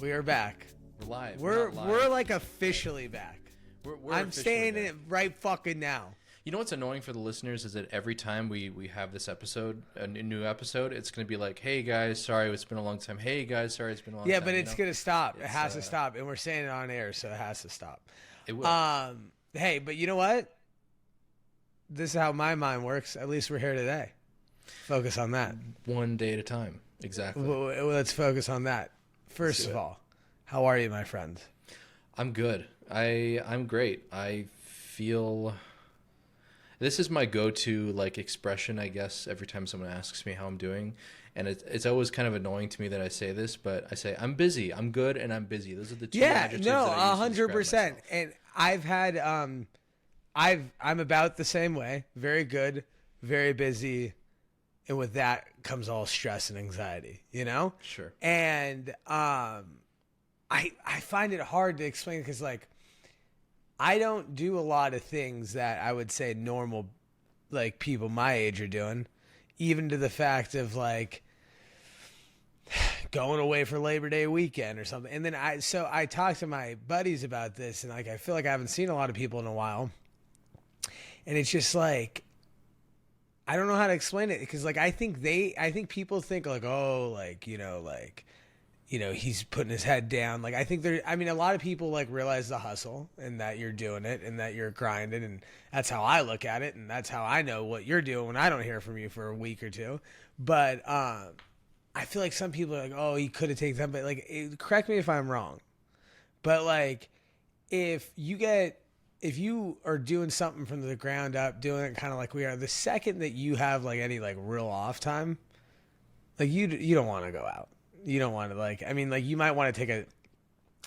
We are back. We're live. We're like officially back. I'm officially saying back. it right fucking now. You know what's annoying for the listeners is that every time we have this episode, a new episode, it's going to be like, hey guys, sorry it's been a long time. Hey guys, sorry it's been a long time. Yeah, but it's going to stop. It It's, has to stop. And we're saying it on air, so it has to stop. It will. Hey, but you know what? This is how my mind works. At least we're here today. Focus on that. One day at a time. Exactly. Well, let's focus on that. First of all, how are you, my friend? I'm good. I'm great. I feel this is my go-to like expression, I guess, every time someone asks me how I'm doing. And it's always kind of annoying to me that I say this, but I say I'm busy, I'm good, and I'm busy. Those are the two adjectives that I use to describe 100%. myself. And I've had I'm about the same way. Very good, very busy, and with that comes all stress and anxiety, you know? Sure. And I find it hard to explain because like I don't do a lot of things that I would say normal like people my age are doing, even to the fact of like going away for Labor Day weekend or something. And then I talked to my buddies about this, and like I feel like I haven't seen a lot of people in a while. And it's just like I don't know how to explain it because like I think people think like, oh, like, you know, he's putting his head down. Like, I think a lot of people like realize the hustle and that you're doing it and that you're grinding. And that's how I look at it. And that's how I know what you're doing when I don't hear from you for a week or two. But, I feel like some people are like, oh, he could have taken that. But like, correct me if I'm wrong. But like, if you are doing something from the ground up, doing it kind of like we are, the second that you have like any like real off time, like you don't want to go out. You don't want to like, I mean, like you might want to take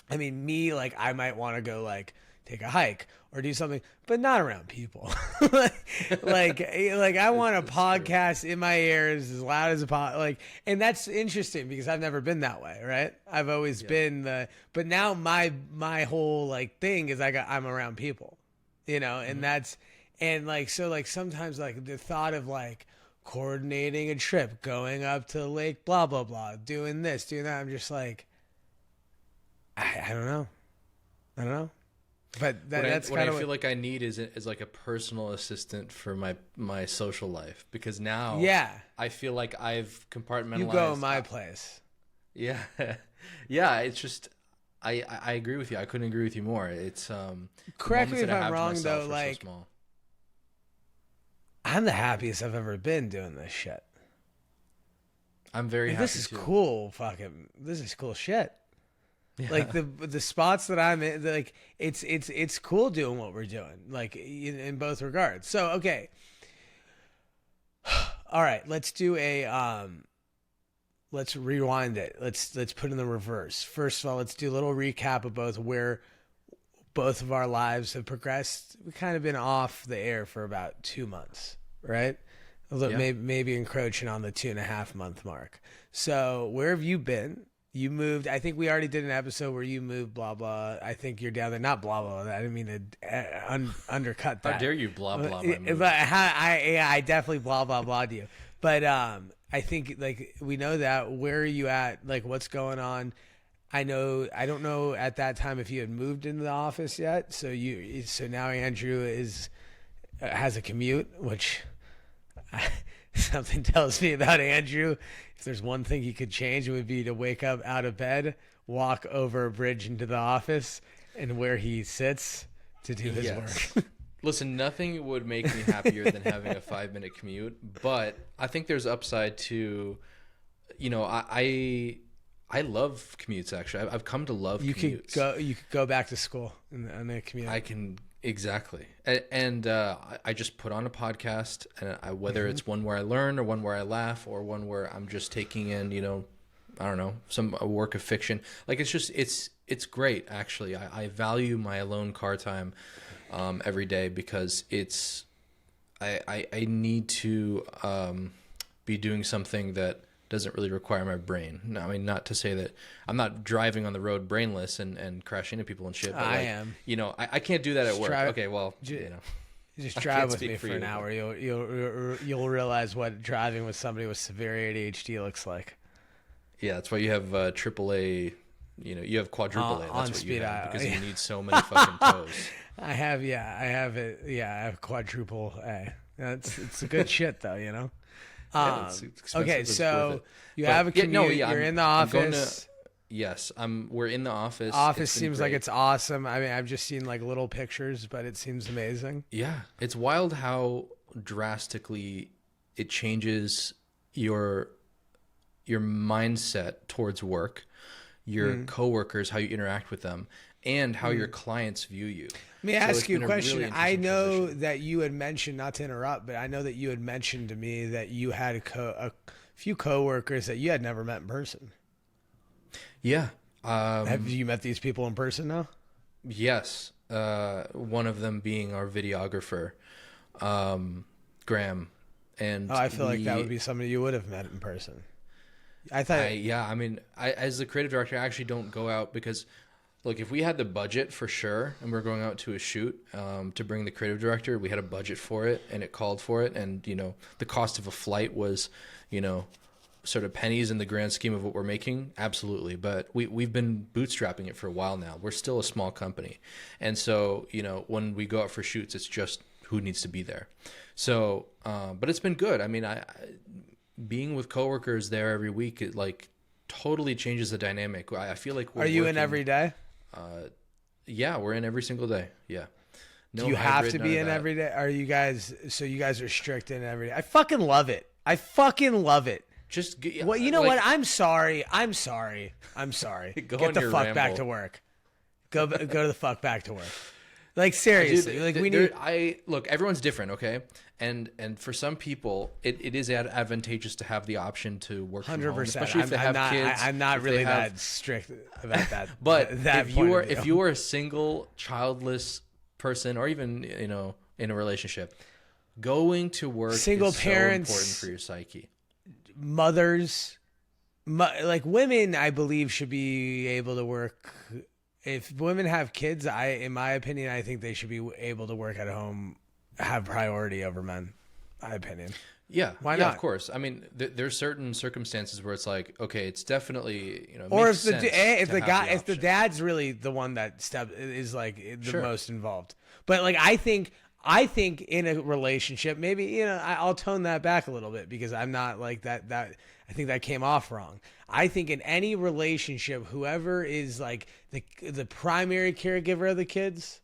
I might want to go like take a hike or do something, but not around people. like I want a podcast in my ears as loud as a like, and that's interesting because I've never been that way. Right. I've always been but now my whole like thing is I'm around people, you know, and that's, and like, so like sometimes like the thought of like, coordinating a trip, going up to Lake blah blah blah, doing this, doing that, I'm just like I don't know. But that's what kind I of feel like I need is like a personal assistant for my social life, because now I feel like I've compartmentalized. You go to my place. Yeah. Yeah, it's just I agree with you. I couldn't agree with you more. It's correct me if I'm wrong though, like so I'm the happiest I've ever been doing this shit. I'm very happy. This is too. cool. This is cool shit. Yeah. Like the spots that I'm in, like it's cool doing what we're doing, like in both regards. So okay, all right, let's do let's rewind it. Let's put in the reverse. First of all, let's do a little recap of both where both of our lives have progressed. We've kind of been off the air for about 2 months, right? Maybe encroaching on the 2.5 month mark. So where have you been? You moved. I think we already did an episode where you moved, blah, blah. I think you're down there. Not blah, blah. I didn't mean to undercut that. How dare you blah, blah, my move. But I definitely blah, blah, blah to you. But I think, like, we know that. Where are you at? Like, what's going on? I don't know at that time if you had moved into the office yet. So now Andrew has a commute, which something tells me about Andrew. If there's one thing he could change, it would be to wake up out of bed, walk over a bridge into the office, and where he sits to do his work. Listen, nothing would make me happier than having a 5-minute commute, but I think there's upside to, you know, I love commutes. Actually, I've come to love commutes. You could go back to school in a commute. I can, exactly. And I just put on a podcast, and whether it's one where I learn or one where I laugh or one where I'm just taking in, you know, I don't know, a work of fiction. Like it's great. Actually, I value my alone car time every day because I need to be doing something that doesn't really require my brain. No, I mean, not to say that I'm not driving on the road brainless and crashing into people and shit. But I am. You know, I can't do that at work. Okay, well, you know. Just drive with me for an hour. You'll realize what driving with somebody with severe ADHD looks like. Yeah, that's why you have AAA you have quadruple A. That's on what speed you have dial, because yeah. you need so many fucking toes. I have it. Yeah, I have quadruple A. It's a good shit though, you know. Yeah, it's expensive, Okay, but it's worth so it. you But, have a yeah, commute. no, yeah, You're I'm- in the I'm going office. Yes, we're in the office. Office It's been seems like great. it's awesome. I mean, I've just seen like little pictures, but it seems amazing. Yeah, it's wild how drastically it changes your mindset towards work, your coworkers, how you interact with them, and how your clients view you. Let me So ask it's you a been question. really I interesting know transition. that you had mentioned, not to interrupt, but I know that you had mentioned to me that you had a few coworkers that you had never met in person. Yeah. Have you met these people in person now? Yes. One of them being our videographer, Graham, and Oh, I feel like that would be somebody you would have met in person. I thought, I mean, as the creative director, I actually don't go out because, look, if we had the budget for sure, and we're going out to a shoot to bring the creative director, we had a budget for it, and it called for it, and the cost of a flight was, sort of pennies in the grand scheme of what we're making, absolutely. But we've been bootstrapping it for a while now. We're still a small company, and so when we go out for shoots, it's just who needs to be there. So, but it's been good. I mean, I being with coworkers there every week, it like totally changes the dynamic. I feel like are you in every day? Yeah, we're in every single day. Yeah. No Do you have hybrid, to none be of in that. every day? Are you guys? So you guys are strict in every day? I fucking love it. I fucking love it. Just Well, you know like, what? I'm sorry. I'm sorry. Go Get on the your fuck back ramble. to work. Go to the fuck back to work. Like seriously, Dude, like we need. look, everyone's different, okay? And for some people, it is advantageous to have the option to work from home, 100%. especially if they have kids. I'm not if they really have- that strict about that. But that if point you are of view. if you are a single, childless person, or even in a relationship, going to work Single is parents- so important for your psyche. Mothers, like women, I believe should be able to work. If women have kids, in my opinion, I think they should be able to work at home, have priority over men. My opinion. Yeah, Why yeah, not? Of course. I mean, there's certain circumstances where it's like, okay, it's definitely it Or makes sense if to the have guy, if the option. dad's really the one that is like the Sure. most involved. But like I think in a relationship, maybe I'll tone that back a little bit because I'm not like that. I think that came off wrong. I think in any relationship, whoever is like the primary caregiver of the kids,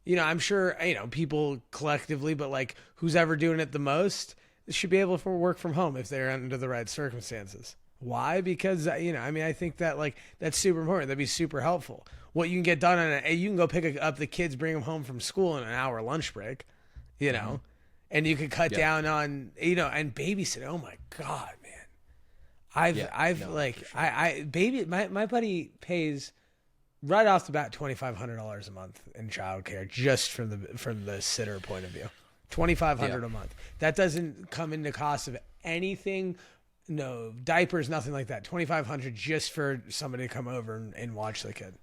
I'm sure people collectively, but like who's ever doing it the most should be able to work from home if they're under the right circumstances. Why? Because I mean, I think that like that's super important. That'd be super helpful. What you can get done you can go pick up the kids, bring them home from school in an hour lunch break, and you could cut down on and babysit. Oh my god, man! My buddy pays right off the bat $2,500 a month in childcare just from the sitter point of view. $2,500 a month. That doesn't come into cost of anything. No diapers, nothing like that. $2,500 just for somebody to come over and watch the kid.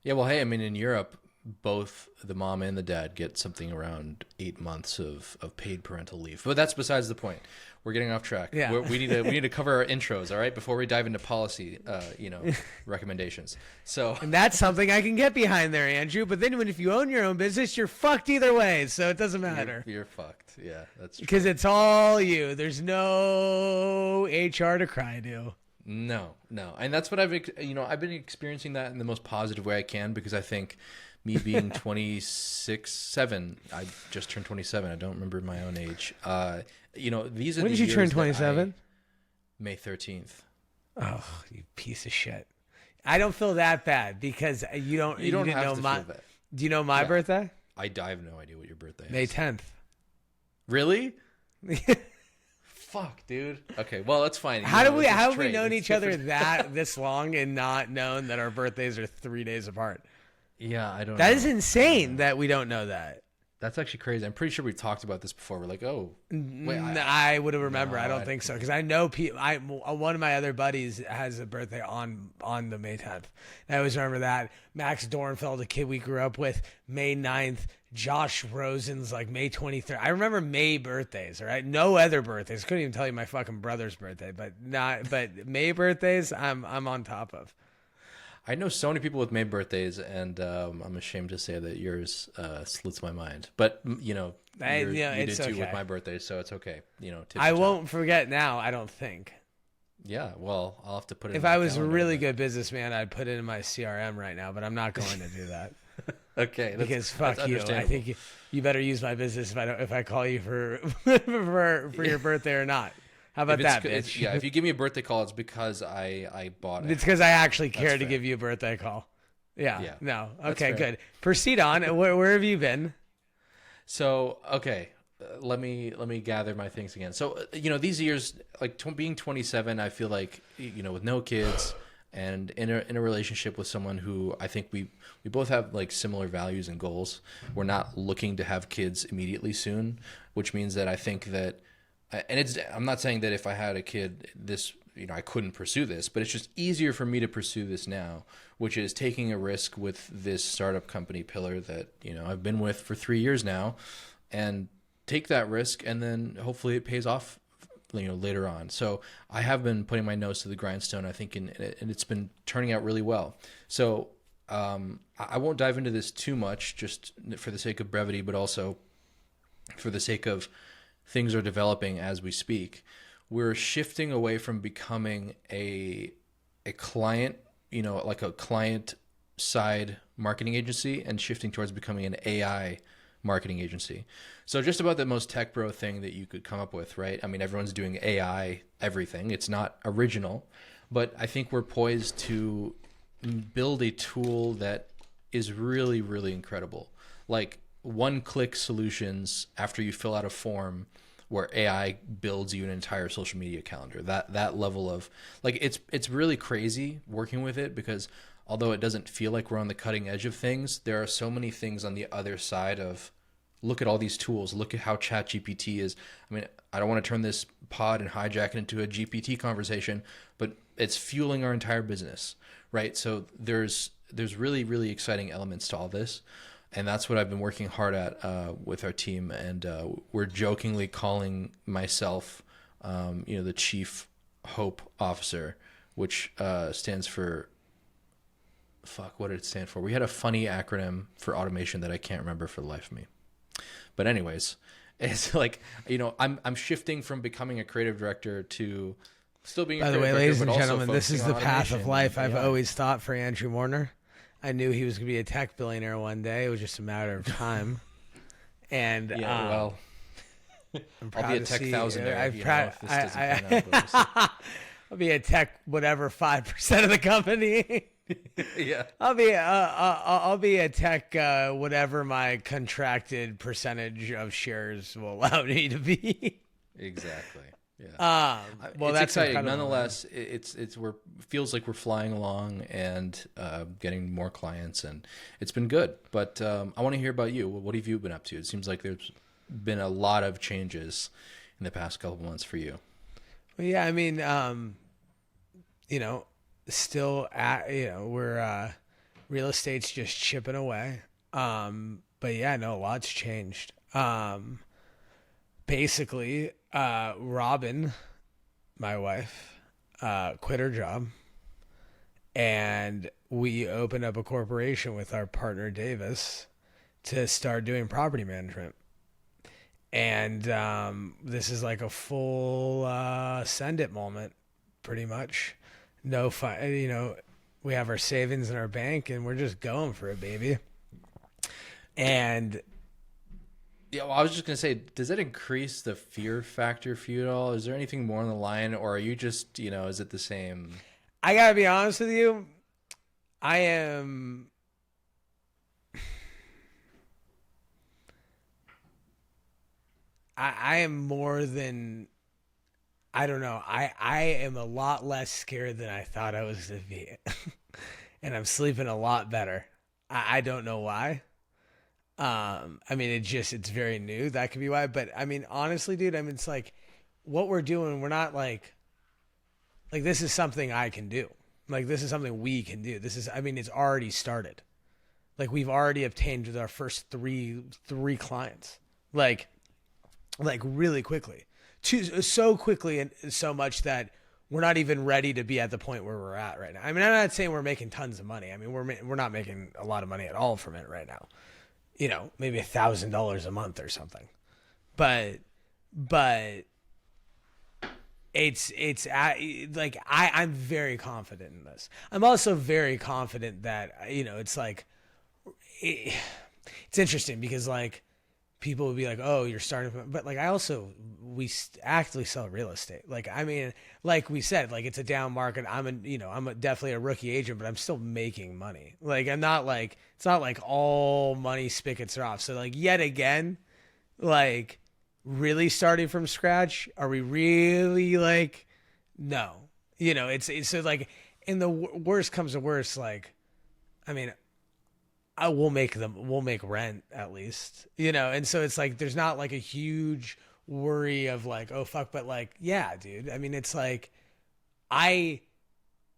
Yeah, well, hey, I mean, in Europe, both the mom and the dad get something around 8 months of paid parental leave. But that's besides the point. We're getting off track. Yeah. We need to cover our intros, all right, before we dive into policy, recommendations. So And that's something I can get behind there, Andrew. But then if you own your own business, you're fucked either way. So it doesn't matter. you're fucked. Yeah, that's true. Because it's all you. There's no HR to cry to. No, and that's what I've been experiencing that in the most positive way I can because I think me being 7, I just turned 27. I don't remember my own age. These are When the did you turn years that 27? May 13th. Oh, you piece of shit. I don't feel that bad because you don't You don't didn't have know to my. feel that. Do you know my Yeah. birthday? I have no idea what your birthday is. May 10th. Really? Fuck, dude. Okay, well, that's fine. How have we trade. known It's each other different. this long and not known that our birthdays are 3 days apart? Yeah, I don't That know. is insane that we don't know that. That's actually crazy. I'm pretty sure we've talked about this before. We're like, oh, wait, I would have remembered. No, I don't I- think so because I know people. One of my other buddies has a birthday on the May 10th. I always remember that. Max Dornfeld, a kid we grew up with, May 9th. Josh Rosen's like May 23rd. I remember May birthdays. All right, no other birthdays. Couldn't even tell you my fucking brother's birthday, but May birthdays. I'm on top of. I know so many people with May birthdays, and I'm ashamed to say that yours slits my mind. But you know, you did it's too okay. with my birthday, so it's okay. You know, tip I your top. won't forget now, I don't think. Yeah, well, I'll have to put it. If in my I was a calendar, really but- good businessman, I'd put it in my CRM right now, but I'm not going to do that. Okay, Because fuck that's you. I understandable. think you better use my business if I call you for for your birthday or not. How about that, bitch? Yeah, if you give me a birthday call, it's because I bought it. It's because I actually care to fair. give you a birthday call. Yeah. Yeah, No. that's Okay, fair. good. Proceed on. Where have you been? So okay, let me gather my things again. So you know, these years, like being 27, I feel like, you know, with no kids and in a relationship with someone who I think we both have like similar values and goals. We're not looking to have kids immediately soon, which means that I think that, and I'm not saying that if I had a kid, this, you know, I couldn't pursue this, but it's just easier for me to pursue this now, which is taking a risk with this startup company Pillar that, you know, I've been with for 3 years now, and take that risk, and then hopefully it pays off, you know, later on. So I have been putting my nose to the grindstone, I think, and it's been turning out really well. So I won't dive into this too much, just for the sake of brevity, but also for the sake of things are developing as we speak. We're shifting away from becoming a client, you know, like a client side marketing agency, and shifting towards becoming an AI marketing agency. So just about the most tech bro thing that you could come up with, right? I mean, everyone's doing AI everything. It's not original, but I think we're poised to build a tool that is really, really incredible. Like one-click solutions after you fill out a form, where AI builds you an entire social media calendar. That level of, like, it's really crazy working with it, because although it doesn't feel like we're on the cutting edge of things, there are so many things on the other side of, look at all these tools, look at how ChatGPT is. I mean, I don't want to turn this pod and hijack it into a GPT conversation, but it's fueling our entire business, right? So there's really, really exciting elements to all this. And that's what I've been working hard at with our team. And we're jokingly calling myself, you know, the Chief Hope Officer, which stands for, fuck, what did it stand for? We had a funny acronym for automation that I can't remember for the life of me. But anyways, it's like, you know, I'm shifting from becoming a creative director to still being a By the creative way, director, ladies but and also gentlemen, this is focusing the on path of automation life and I've AI. always thought for Andrew Warner. I knew he was going to be a tech billionaire one day. It was just a matter of time. And Yeah, well, I'm I'll proud be a to tech see- thousandaire, I've you proud- know, if this doesn't pan out, but we'll see. I'll be a tech whatever 5% of the company. Yeah. I'll be a tech whatever my contracted percentage of shares will allow me to be. Exactly. Yeah. Well, it's that's exciting. incredible, Nonetheless, we're feels like we're flying along and getting more clients, and it's been good. But I want to hear about you. What have you been up to? It seems like there's been a lot of changes in the past couple months for you. Well, yeah, I mean, you know, still at, you know, we're real estate's just chipping away. But yeah, no, a lot's changed. Basically, Robin, my wife, quit her job, and we opened up a corporation with our partner Davis to start doing property management. And this is like a full send it moment, pretty much. No fun, you know, we have our savings in our bank and we're just going for it, baby. And Yeah, well, I was just gonna say, does that increase the fear factor for you at all? Is there anything more on the line, or are you just, you know, is it the same? I gotta be honest with you, I am I am more than, I don't know. I am a lot less scared than I thought I was going to be. And I'm sleeping a lot better. I don't know why. I mean, it's very new. That could be why. But I mean, honestly, dude, I mean, it's like what we're doing, we're not like this is something I can do. Like, this is something we can do. This is, I mean, it's already started. Like, we've already obtained our first three clients. Like really quickly, so quickly, and so much that we're not even ready to be at the point where we're at right now. I mean, I'm not saying we're making tons of money. I mean, we're not making a lot of money at all from it right now. You know, maybe $1,000 a month or something. But like I'm very confident in this. I'm also very confident that, you know, it's like it's interesting because like people would be like, oh, you're starting from, but like I also actively sell real estate. Like I mean, like we said, like it's a down market. Definitely a rookie agent, but I'm still making money. Like I'm not like, it's not like all money spigots are off. So like yet again, like really starting from scratch, are we really like, no, you know, it's so like, in the worst comes to worst, like I mean, we'll make rent at least, you know? And so it's like, there's not like a huge worry of like, oh fuck, but like, yeah, dude. I mean, it's like, I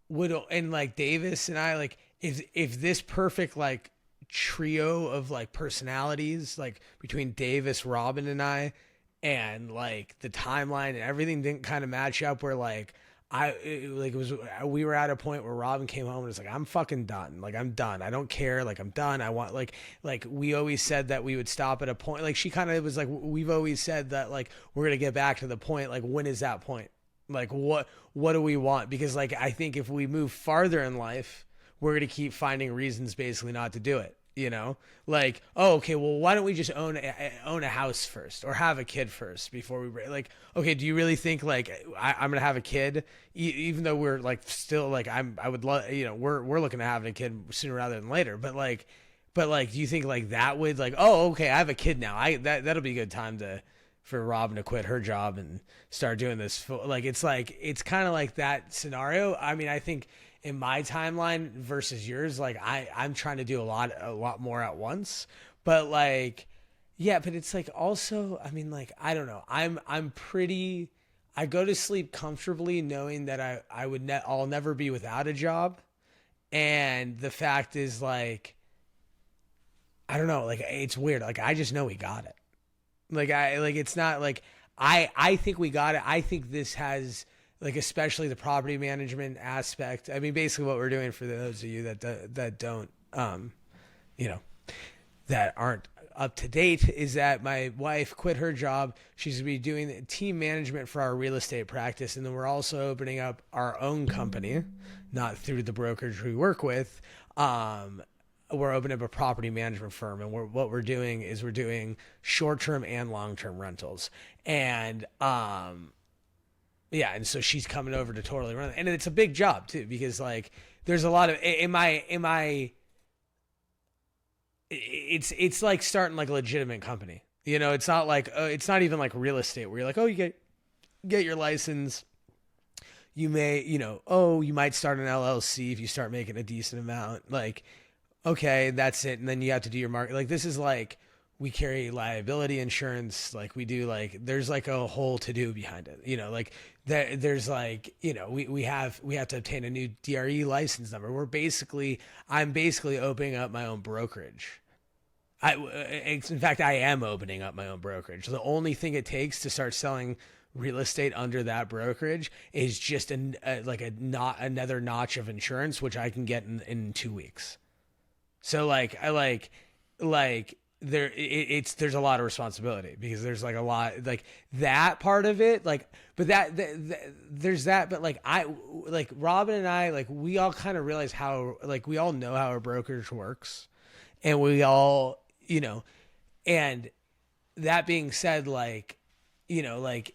would, and like Davis and I, like, if this perfect like trio of like personalities, like between Davis, Robin, and I, and like the timeline and everything didn't kind of match up where like, we were at a point where Robin came home and was like, I'm fucking done. Like, I'm done. I don't care. Like, I'm done. I want like we always said that we would stop at a point. Like, she kind of was like, we've always said that like, we're going to get back to the point. Like, when is that point? Like, what do we want? Because like, I think if we move farther in life, we're going to keep finding reasons basically not to do it. You know, like, oh, okay, well, why don't we just own a house first or have a kid first before we like, okay, do you really think like I'm going to have a kid even though we're like still like I would love, you know, we're looking to have a kid sooner rather than later, but like do you think like that would like, oh, okay, I have a kid now. That'll be a good time for Robin to quit her job and start doing this. Like, it's kind of like that scenario. I mean, I think in my timeline versus yours, like I'm trying to do a lot more at once, but like, yeah, but it's like also, I mean, like, I don't know. I go to sleep comfortably knowing that I'll never be without a job. And the fact is like, I don't know, like it's weird. Like, I just know we got it. It's not like, I think we got it. I think this has, like, especially the property management aspect. I mean, basically what we're doing for those of you that don't, you know, that aren't up to date is that my wife quit her job. She's going to be doing the team management for our real estate practice. And then we're also opening up our own company, not through the brokerage we work with. We're opening up a property management firm. And what we're doing is we're doing short-term and long-term rentals. And, yeah, and so she's coming over to totally run it. And it's a big job too, because like there's a lot of it's like starting like a legitimate company. You know, it's not like it's not even like real estate where you're like, oh, you get your license. You may, you know, oh, you might start an LLC if you start making a decent amount. Like, okay, that's it. And then you have to do your market. Like, this is like, we carry liability insurance. Like, we do, like, there's like a whole to do behind it, you know, like there's like, you know, we have to obtain a new DRE license number. I'm basically opening up my own brokerage. In fact, I am opening up my own brokerage. The only thing it takes to start selling real estate under that brokerage is just another notch of insurance, which I can get in 2 weeks. So like, there's a lot of responsibility because there's like a lot, like that part of it, like, but there's that, but like Robin and I, like, we all kind of realize how, like, we all know how our brokerage works, and we all, you know, and that being said, like, you know, like,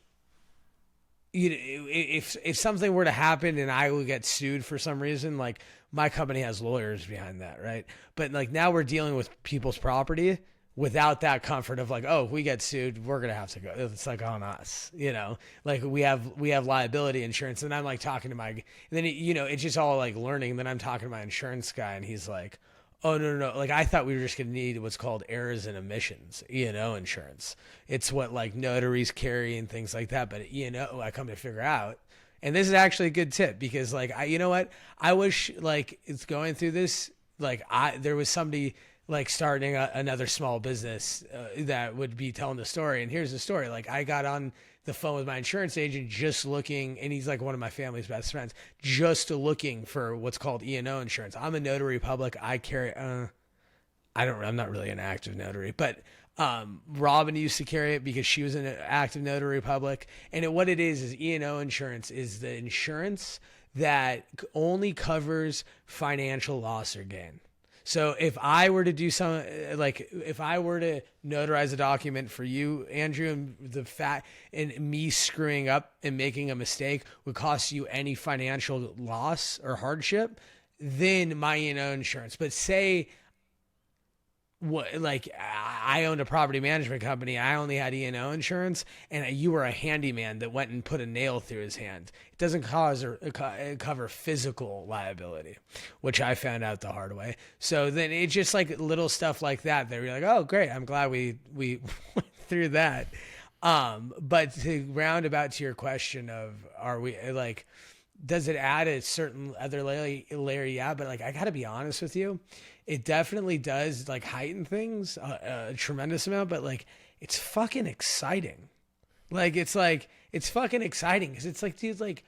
you know, if something were to happen and I would get sued for some reason, like, my company has lawyers behind that, right? But like, now we're dealing with people's property without that comfort of like, oh, if we get sued, we're gonna have to go. It's like on us, you know. Like, we have liability insurance, and I'm like talking to and then you know, it's just all like learning. And then I'm talking to my insurance guy, and he's like, oh, no. Like, I thought we were just going to need what's called errors and omissions, E&O insurance. It's what, like, notaries carry and things like that. But E&O, I come to figure out. And this is actually a good tip because, like, you know what? I wish, like, it's going through this, like, there was somebody like starting another small business that would be telling the story. And here's the story. Like I got on the phone with my insurance agent just looking, and he's like one of my family's best friends, just looking for what's called E&O insurance. I'm a notary public. I carry, I'm not really an active notary, but Robin used to carry it because she was an active notary public. And what it is E&O insurance is the insurance that only covers financial loss or gain. So if I were to do if I were to notarize a document for you, Andrew, and me screwing up and making a mistake would cost you any financial loss or hardship, then my E&O insurance. But say I owned a property management company. I only had E&O insurance, and you were a handyman that went and put a nail through his hand. It doesn't cover physical liability, which I found out the hard way. So then it's just like little stuff like that. They're like, oh, great. I'm glad we went through that. But to round about to your question of, are we like, does it add a certain other layer? Yeah. But like, I gotta be honest with you. It definitely does like heighten things a tremendous amount, but like it's fucking exciting. It's fucking exciting because it's like, dude, like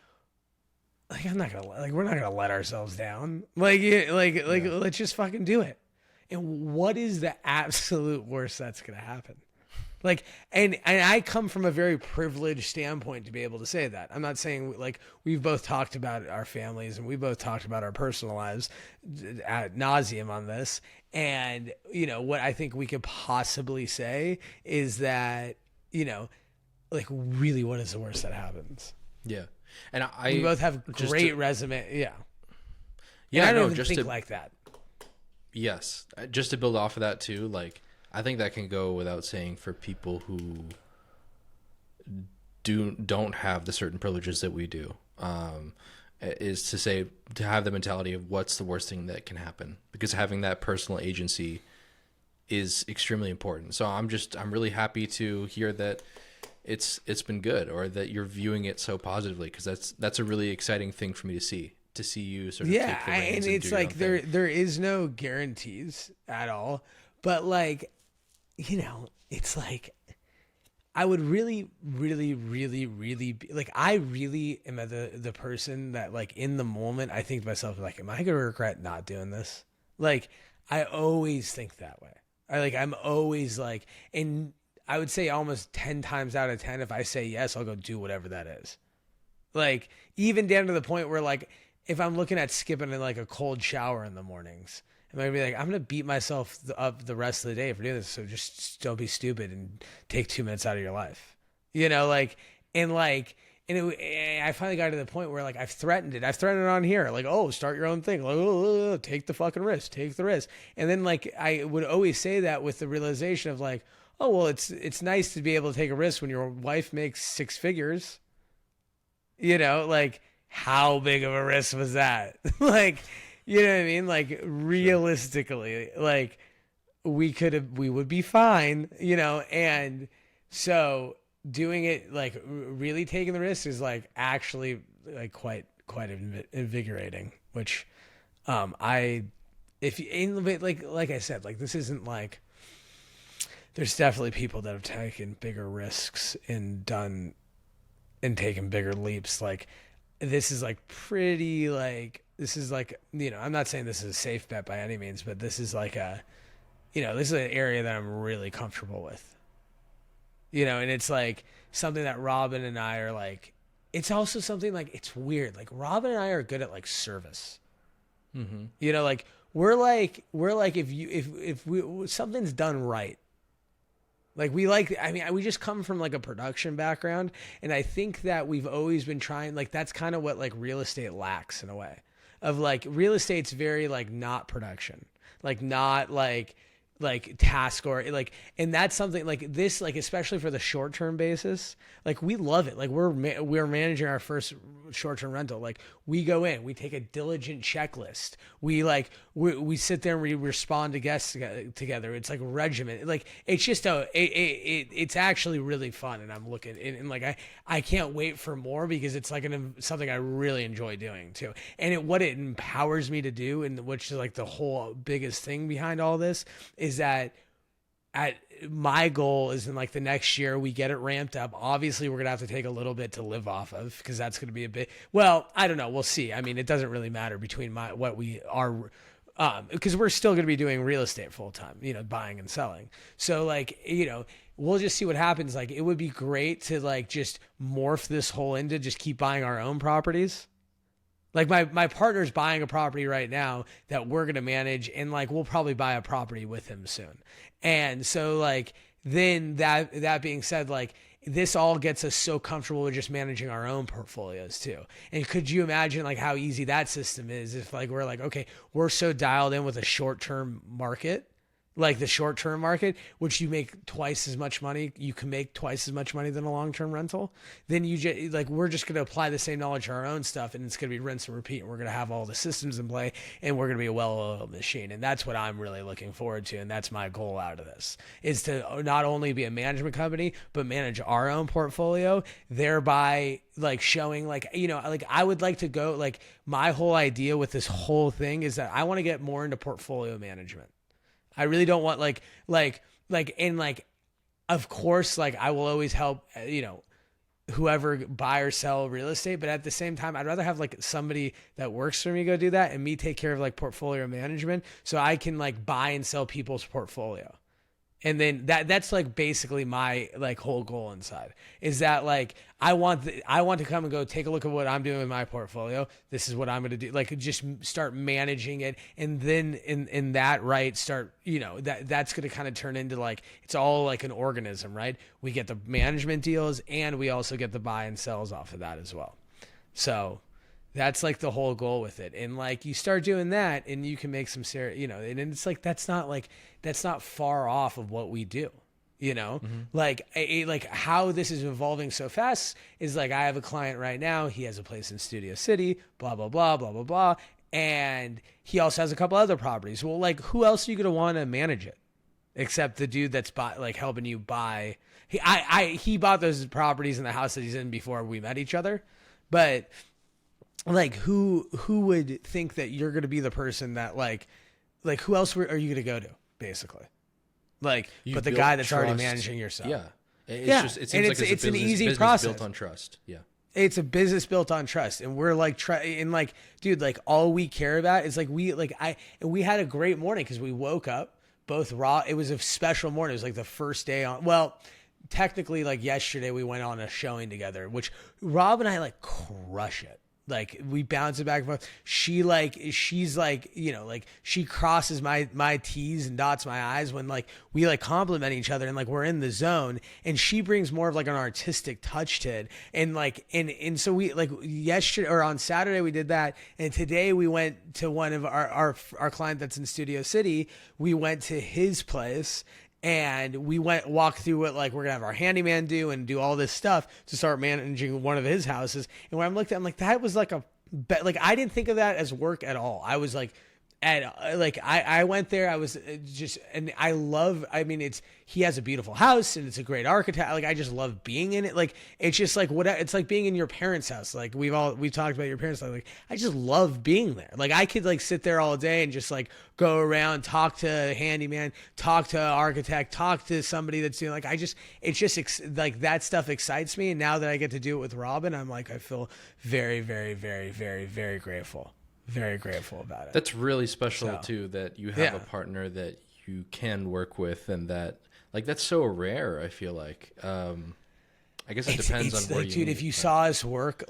we're not gonna let ourselves down. Let's just fucking do it. And what is the absolute worst that's gonna happen? Like, and I come from a very privileged standpoint to be able to say that. I'm not saying like we've both talked about our families and we both talked about our personal lives ad nauseum on this. And, you know, what I think we could possibly say is that, you know, like really what is the worst that happens? Yeah. And we both have great resume. Yeah. Yeah. And I don't even think like that. Yes. Just to build off of that too, like, I think that can go without saying for people who don't have the certain privileges that we do, is to have the mentality of what's the worst thing that can happen, because having that personal agency is extremely important. So I'm really happy to hear that it's been good, or that you're viewing it so positively, because that's a really exciting thing for me to see you sort of take the reins and it's like there is no guarantees at all, but like, you know, it's like I would really, really, really, really be like, I really am the person that like in the moment I think to myself like, am I gonna regret not doing this? Like I always think that way. I'm always like, and I would say almost 10 times out of 10, if I say yes, I'll go do whatever that is. Like even down to the point where like if I'm looking at skipping in like a cold shower in the mornings, I'm going to be like, I'm going to beat myself up the rest of the day for doing this. So just don't be stupid and take 2 minutes out of your life, you know, like, and I finally got to the point where like I've threatened it. I've threatened it on here. Like, oh, start your own thing. Like, oh, take the fucking risk, take the risk. And then like, I would always say that with the realization of like, oh, well, it's nice to be able to take a risk when your wife makes 6 figures, you know, like how big of a risk was that? Like, you know what I mean? Like realistically, like we would be fine, you know? And so doing it, like really taking the risk is like actually like quite invigorating, which, like I said, like this isn't like, there's definitely people that have taken bigger risks and taken bigger leaps. Like this is like pretty like, this is like, you know, I'm not saying this is a safe bet by any means, but this is like this is an area that I'm really comfortable with, you know, and it's like something that Robin and I are like, it's also something like, it's weird. Like Robin and I are good at like service, you know, like we're like, if something's done right, like we just come from like a production background. And I think that we've always been trying, like, that's kind of what like real estate lacks in a way. Of like real estate's very like not production, like not like task or like, and that's something like this, like especially for the short term basis, like we love it. Like we're managing our first short term rental. Like we go in, we take a diligent checklist. We we sit there and we respond to guests together. It's like a regiment. Like it's just it's actually really fun, and I'm looking and like I can't wait for more because it's like something I really enjoy doing too. And what it empowers me to do, and which is like the whole biggest thing behind all this, is that my goal is in like the next year we get it ramped up. Obviously we're gonna have to take a little bit to live off of because that's gonna be a bit, well, I don't know, we'll see. I mean, it doesn't really matter between what we are, because we're still gonna be doing real estate full time, buying and selling. So like, we'll just see what happens. Like it would be great to like just morph this whole into just keep buying our own properties. Like my partner's buying a property right now that we're going to manage, and like we'll probably buy a property with him soon. And so like then that being said, like this all gets us so comfortable with just managing our own portfolios too. And could you imagine like how easy that system is if like we're like, okay, we're so dialed in with a short-term market, like the short-term market, which you make twice as much money, you can make twice as much money than a long-term rental, then we're just going to apply the same knowledge to our own stuff, and it's going to be rinse and repeat, and we're going to have all the systems in play, and we're going to be a well-oiled machine. And that's what I'm really looking forward to, and that's my goal out of this, is to not only be a management company, but manage our own portfolio, thereby like showing like, like I would like to go, like my whole idea with this whole thing is that I want to get more into portfolio management. I really don't want and of course, like I will always help, whoever buy or sell real estate. But at the same time, I'd rather have like somebody that works for me go do that and me take care of like portfolio management so I can like buy and sell people's portfolio. And then that's like basically my like whole goal inside is that like I want to come and go take a look at what I'm doing with my portfolio. This is what I'm going to do. Like just start managing it. And then in that, right, start, that's going to kind of turn into like, it's all like an organism, right? We get the management deals and we also get the buy and sells off of that as well. So that's like the whole goal with it. And like you start doing that and you can make some and it's like that's not far off of what we do. Like how this is evolving so fast is like I have a client right now, he has a place in Studio City, blah blah blah blah blah blah, and he also has a couple other properties. Well, like who else are you going to want to manage it except the dude that's helping you buy? He bought those properties in the house that he's in before we met each other, but like who would think that you're going to be the person that like who else are you going to go to basically, but the guy that's already managing yourself. It seems like it's an easy process built on trust. It's a business built on trust, and we're like dude, like all we care about is like we had a great morning because we woke up both raw. It was a special morning. It was like the first day on, well, technically like yesterday we went on a showing together, which Rob and I like crush it. Like we bounce it back and forth. She's like, she crosses my T's and dots my I's when like we like compliment each other and like we're in the zone, and she brings more of like an artistic touch to it. And like, and so we like yesterday or on Saturday we did that. And today we went to one of our client that's in Studio City. We went to his place. And we walk through what like we're gonna have our handyman do and do all this stuff to start managing one of his houses. And when I'm like that was like I didn't think of that as work at all. I was like, I went there. I was just, and he has a beautiful house and it's a great architect. Like I just love being in it. Like it's just like it's like being in your parents' house. Like we've talked about your parents' house. Like I just love being there. Like I could like sit there all day and just like go around, talk to a handyman, talk to an architect, talk to somebody that's doing like like that stuff excites me. And now that I get to do it with Robin, I'm like I feel very, very, very, very, very grateful. Very grateful about it. That's really special too, that you have a partner that you can work with, and that like that's so rare. I feel like I guess it depends on where you dude, if you saw us work,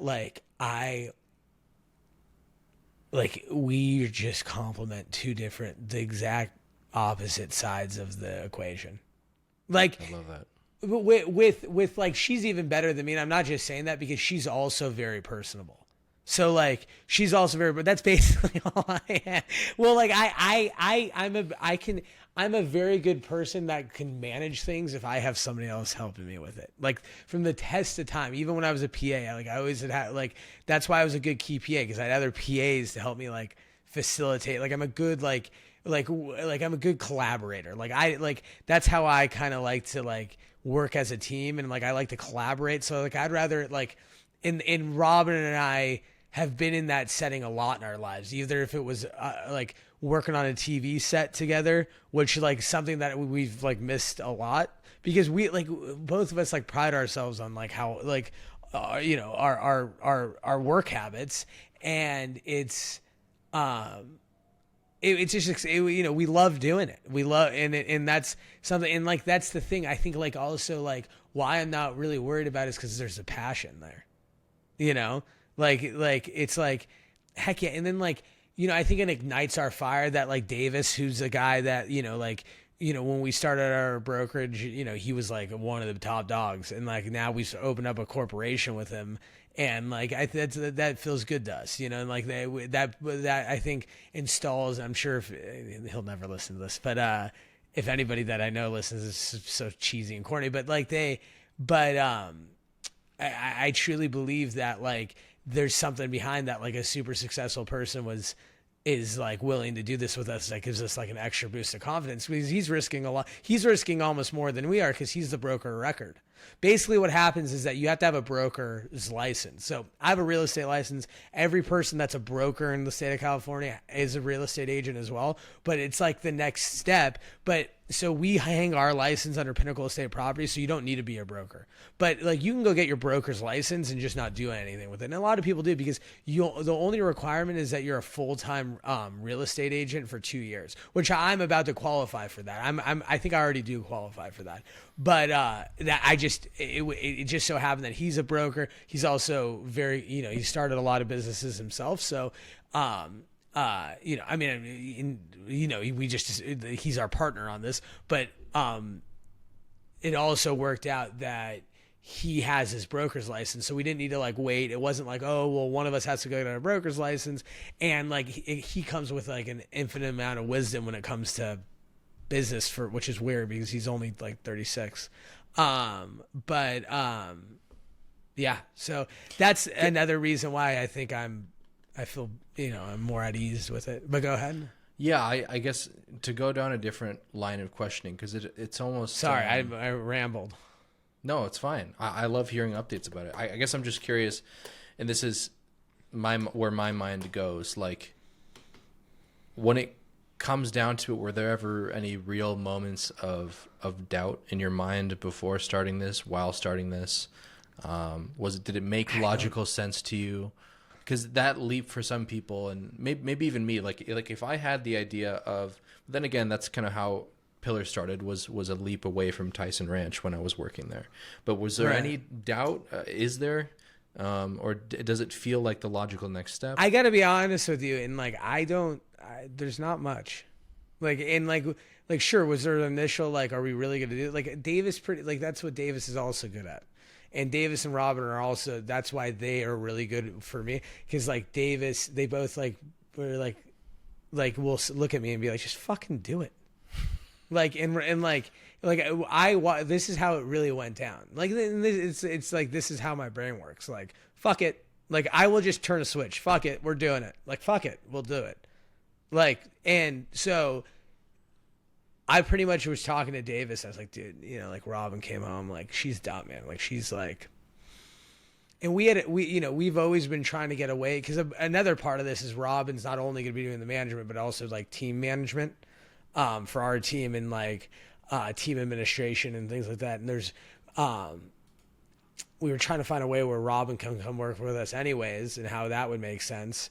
we just complement the exact opposite sides of the equation. Like I love that. With like she's even better than me, and I'm not just saying that because she's also very personable. So like she's also but that's basically all I am. Well, like I'm a very good person that can manage things if I have somebody else helping me with it. Like from the test of time, even when I was a PA, I always had like that's why I was a good key PA because I had other PAs to help me like facilitate. Like I'm a good I'm a good collaborator. Like that's how I kind of like to like work as a team, and like I like to collaborate. So like I'd rather like in Robin and I have been in that setting a lot in our lives. Either if it was like working on a TV set together, which like something that we've like missed a lot because we like both of us like pride ourselves on like how like our work habits, and it's it's just we love doing it. We love and that's something, and like that's the thing I think like also like why I'm not really worried about it is because there's a passion there, like it's like heck yeah. And then like I think it ignites our fire that like Davis, who's a guy that when we started our brokerage, he was like one of the top dogs, and like now we've opened up a corporation with him, and like that feels good to us, and like that I think installs. I'm sure if he'll never listen to this, but if anybody that I know listens, it's so cheesy and corny, but like I truly believe that like there's something behind that, like a super successful person is like willing to do this with us. That gives us like an extra boost of confidence because he's risking a lot. He's risking almost more than we are because he's the broker of record. Basically what happens is that you have to have a broker's license. So I have a real estate license. Every person that's a broker in the state of California is a real estate agent as well, but it's like the next step. But so we hang our license under Pinnacle Estate Properties, so you don't need to be a broker. But like you can go get your broker's license and just not do anything with it. And a lot of people do because the only requirement is that you're a full-time real estate agent for 2 years, which I'm about to qualify for that. I think I already do qualify for that. But it just so happened that he's a broker. He's also very, he started a lot of businesses himself. So, he's our partner on this, but it also worked out that he has his broker's license, so we didn't need to like wait. It wasn't like, oh well, one of us has to go get our broker's license, and like he comes with like an infinite amount of wisdom when it comes to business, which is weird because he's only like 36. Yeah, so that's another reason why I think I feel I'm more at ease with it. But go ahead. Yeah, I guess to go down a different line of questioning, because it's almost... Sorry, I rambled. No, it's fine. I love hearing updates about it. I guess I'm just curious, and this is where my mind goes. Like, when it comes down to it, were there ever any real moments of doubt in your mind before starting this, while starting this? Did it make logical sense to you? Because that leap for some people, and maybe even me, like if I had the idea of, then again, that's kind of how Pillar started, was a leap away from Tyson Ranch when I was working there. But was there any doubt? Is there, or does it feel like the logical next step? I got to be honest with you, and like there's not much, like sure, was there an initial like, are we really gonna do it? Like Davis, that's what Davis is also good at. And Davis and Robin are also, that's why they are really good for me. Because like Davis, they both like were like will look at me and be like, just fucking do it. Like and this is how it really went down. Like it's like, this is how my brain works. Like fuck it. Like I will just turn a switch. Fuck it, we're doing it. Like fuck it, we'll do it. Like, and so I pretty much was talking to Davis. I was like, dude, like Robin came home, like she's dumb, man. Like she's like, and we've always been trying to get away, because another part of this is Robin's not only going to be doing the management, but also like team management, for our team, and like team administration and things like that. And there's, we were trying to find a way where Robin can come work with us anyways, and how that would make sense.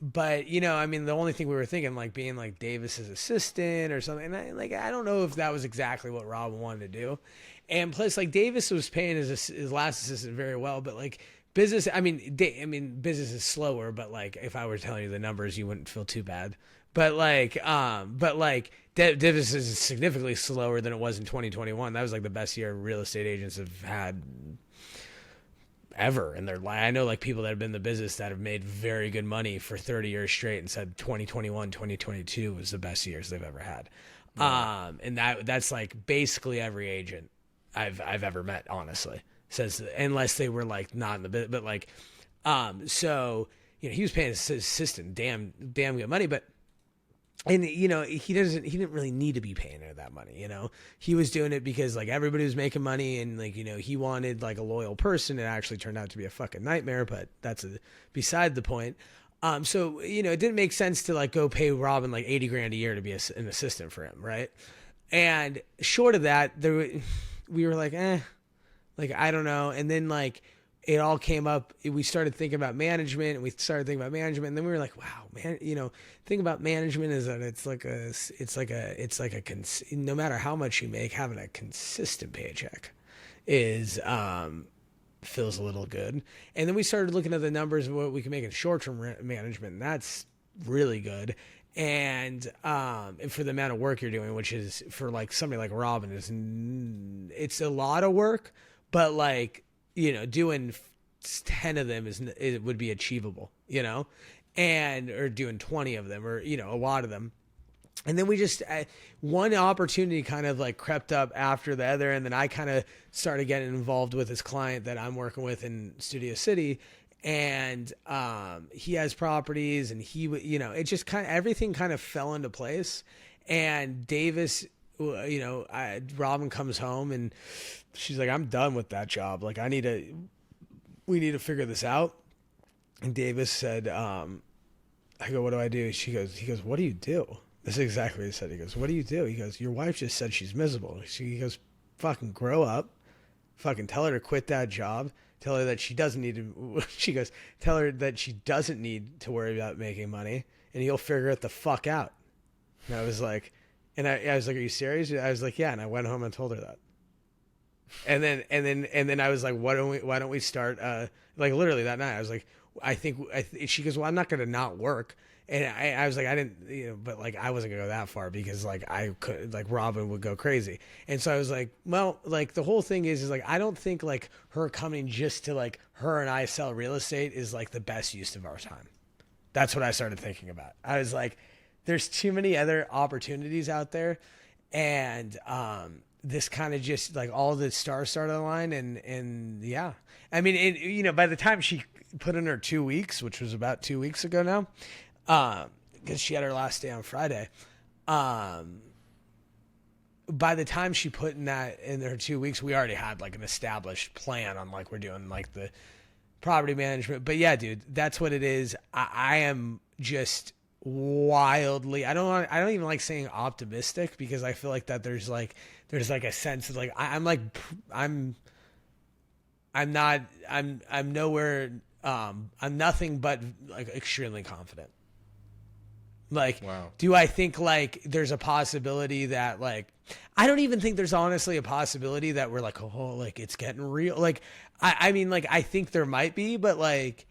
But, I mean, the only thing we were thinking, like, being, like, Davis's assistant or something. And, I don't know if that was exactly what Robin wanted to do. And plus, like, Davis was paying his last assistant very well. But, like, business, business is slower. But, like, if I were telling you the numbers, you wouldn't feel too bad. But, Davis is significantly slower than it was in 2021. That was, like, the best year real estate agents have had ever in their life. I know like people that have been in the business that have made very good money for 30 years straight and said 2021, 2022 was the best years they've ever had. And that's like basically every agent I've ever met, honestly, says, unless they were like not in the business, but like, so, he was paying his assistant damn good money, but. And, he didn't really need to be paying her that money, he was doing it because like everybody was making money and like, he wanted like a loyal person. It actually turned out to be a fucking nightmare, but that's beside the point. So, it didn't make sense to like go pay Robin like 80 grand a year to be an assistant for him. Right. And short of that, we were like, like, I don't know. And then like, it all came up. We started thinking about management, and then we were like, wow, man, thing about management is that no matter how much you make, having a consistent paycheck is, feels a little good. And then we started looking at the numbers of what we can make in short-term management, and that's really good. And for the amount of work you're doing, which is for like somebody like Robin, it's a lot of work, but like, doing 10 of them it would be achievable, and, or doing 20 of them or, a lot of them. And then we just, one opportunity kind of like crept up after the other. And then I kind of started getting involved with this client that I'm working with in Studio City. And he has properties and it just kind of, everything kind of fell into place. And Davis, Robin comes home and she's like, I'm done with that job. Like we need to figure this out. And Davis said, I go, what do I do? He goes, what do you do? This is exactly what he said. He goes, what do you do? He goes, your wife just said she's miserable. He goes, fucking grow up. Fucking tell her to quit that job. Tell her that she doesn't need to, she goes, tell her that she doesn't need to worry about making money and you'll figure it the fuck out. And I was like, I was like, are you serious? I was like, yeah. And I went home and told her that. And then I was like, why don't we start, like literally that night, I was like, she goes, well, I'm not going to not work. And I was like, I didn't, but like, I wasn't gonna go that far because like I could, like Robin would go crazy. And so I was like, well, like the whole thing is like, I don't think like her coming just to like her and I sell real estate is like the best use of our time. That's what I started thinking about. I was like, there's too many other opportunities out there. And, this kind of just like all the stars started to align and yeah, I mean, by the time she put in her 2 weeks, which was about 2 weeks ago now, because she had her last day on Friday. By the time she put in her 2 weeks, we already had like an established plan on like we're doing like the property management. But yeah, dude, that's what it is. I am just wildly. I don't even like saying optimistic because I feel like that there's like a sense of like I'm nowhere. I'm nothing but like extremely confident. Like, wow. Do I think like there's a possibility that like, I don't even think there's honestly a possibility that we're like, oh, like it's getting real. Like, I mean, like, I think there might be, but like,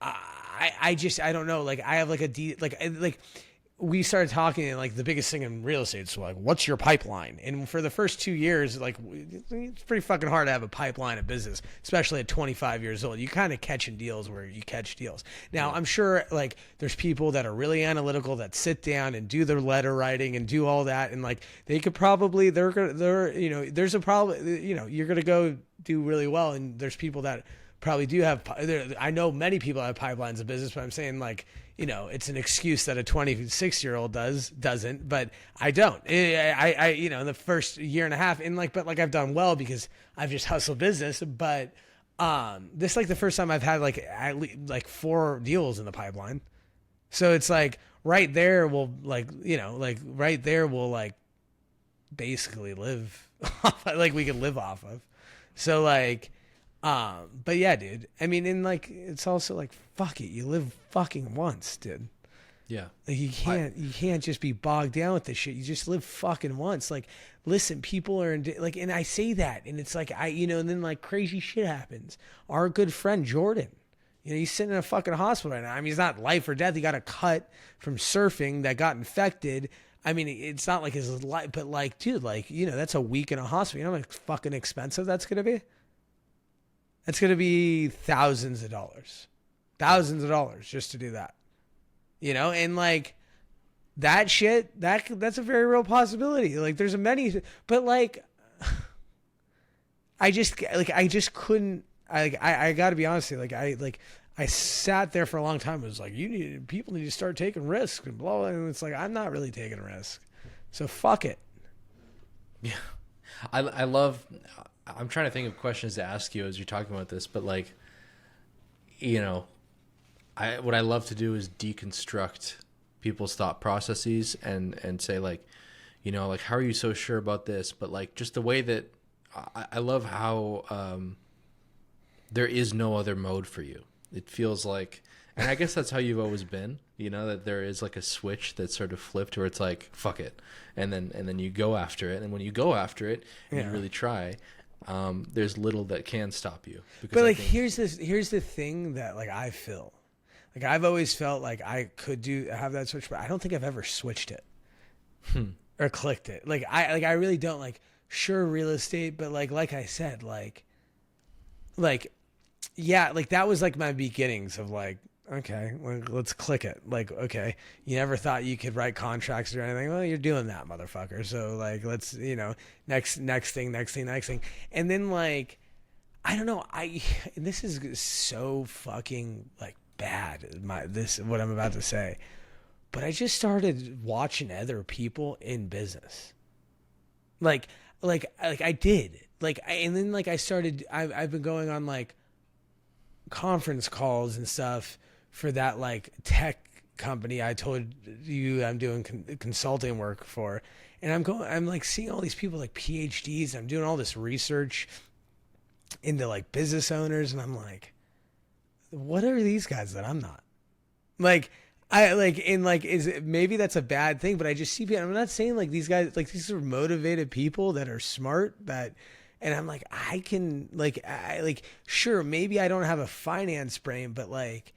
I don't know. Like I have like like we started talking and like the biggest thing in real estate is like, what's your pipeline? And for the first 2 years, like it's pretty fucking hard to have a pipeline of business, especially at 25 years old. You kind of catching deals where you catch deals. Now I'm sure like there's people that are really analytical that sit down and do their letter writing and do all that. And like, they could probably, there's a problem, you're going to go do really well. And there's people that probably do have, I know many people have pipelines of business, but I'm saying like, it's an excuse that a 26-year-old doesn't, but I don't. I in the first year and a half, but I've done well because I've just hustled business. But this is like the first time I've had like at least like 4 deals in the pipeline. So it's like right there will basically live like we could live off of. So like. But yeah, dude, I mean, and like, it's also like, fuck it. You live fucking once, dude. Yeah. Like you can't just be bogged down with this shit. You just live fucking once. Like, listen, people are like, and I say that and it's like, and then like crazy shit happens. Our good friend, Jordan, he's sitting in a fucking hospital right now. I mean, he's not life or death. He got a cut from surfing that got infected. I mean, it's not like his life, but like, dude, like, that's a week in a hospital. You know how fucking expensive that's going to be? It's going to be thousands of dollars just to do that, and like that shit, that's a very real possibility. Like there's but like, I just couldn't, I gotta be honest with you. I sat there for a long time. It was like, people need to start taking risks and blah, blah. And it's like, I'm not really taking a risk. So fuck it. Yeah. I love, I'm trying to think of questions to ask you as you're talking about this, but like, you know, what I love to do is deconstruct people's thought processes and say like, you know, like, how are you so sure about this? But like, just the way that I love how there is no other mode for you. It feels like, and I guess that's how you've always been, you know, that there is like a switch that's sort of flipped where it's like, fuck it. And then you go after it. And when you go after it and you really try, there's little that can stop you. But like, here's the thing that like I feel like I've always felt like I could have that switch, but I don't think I've ever switched it or clicked it. Like I really don't. Like, sure, real estate, but like I said, like yeah, like that was like my beginnings of like, okay, well, let's click it. Like, okay, you never thought you could write contracts or anything. Well, you're doing that, motherfucker. So like, let's, you know, next thing. And then like, I don't know. This is so fucking like bad. What I'm about to say, but I just started watching other people in business. Like I did. And then like I started. I've been going on like conference calls and stuff for that like tech company I told you I'm doing consulting work for, and I'm like seeing all these people like PhDs. I'm doing all this research into like business owners, and I'm like, what are these guys that I'm not? Like is it, maybe that's a bad thing, but I just see people. I'm not saying like these guys, like these are motivated people that are smart, and I'm like, I can sure, maybe I don't have a finance brain, but like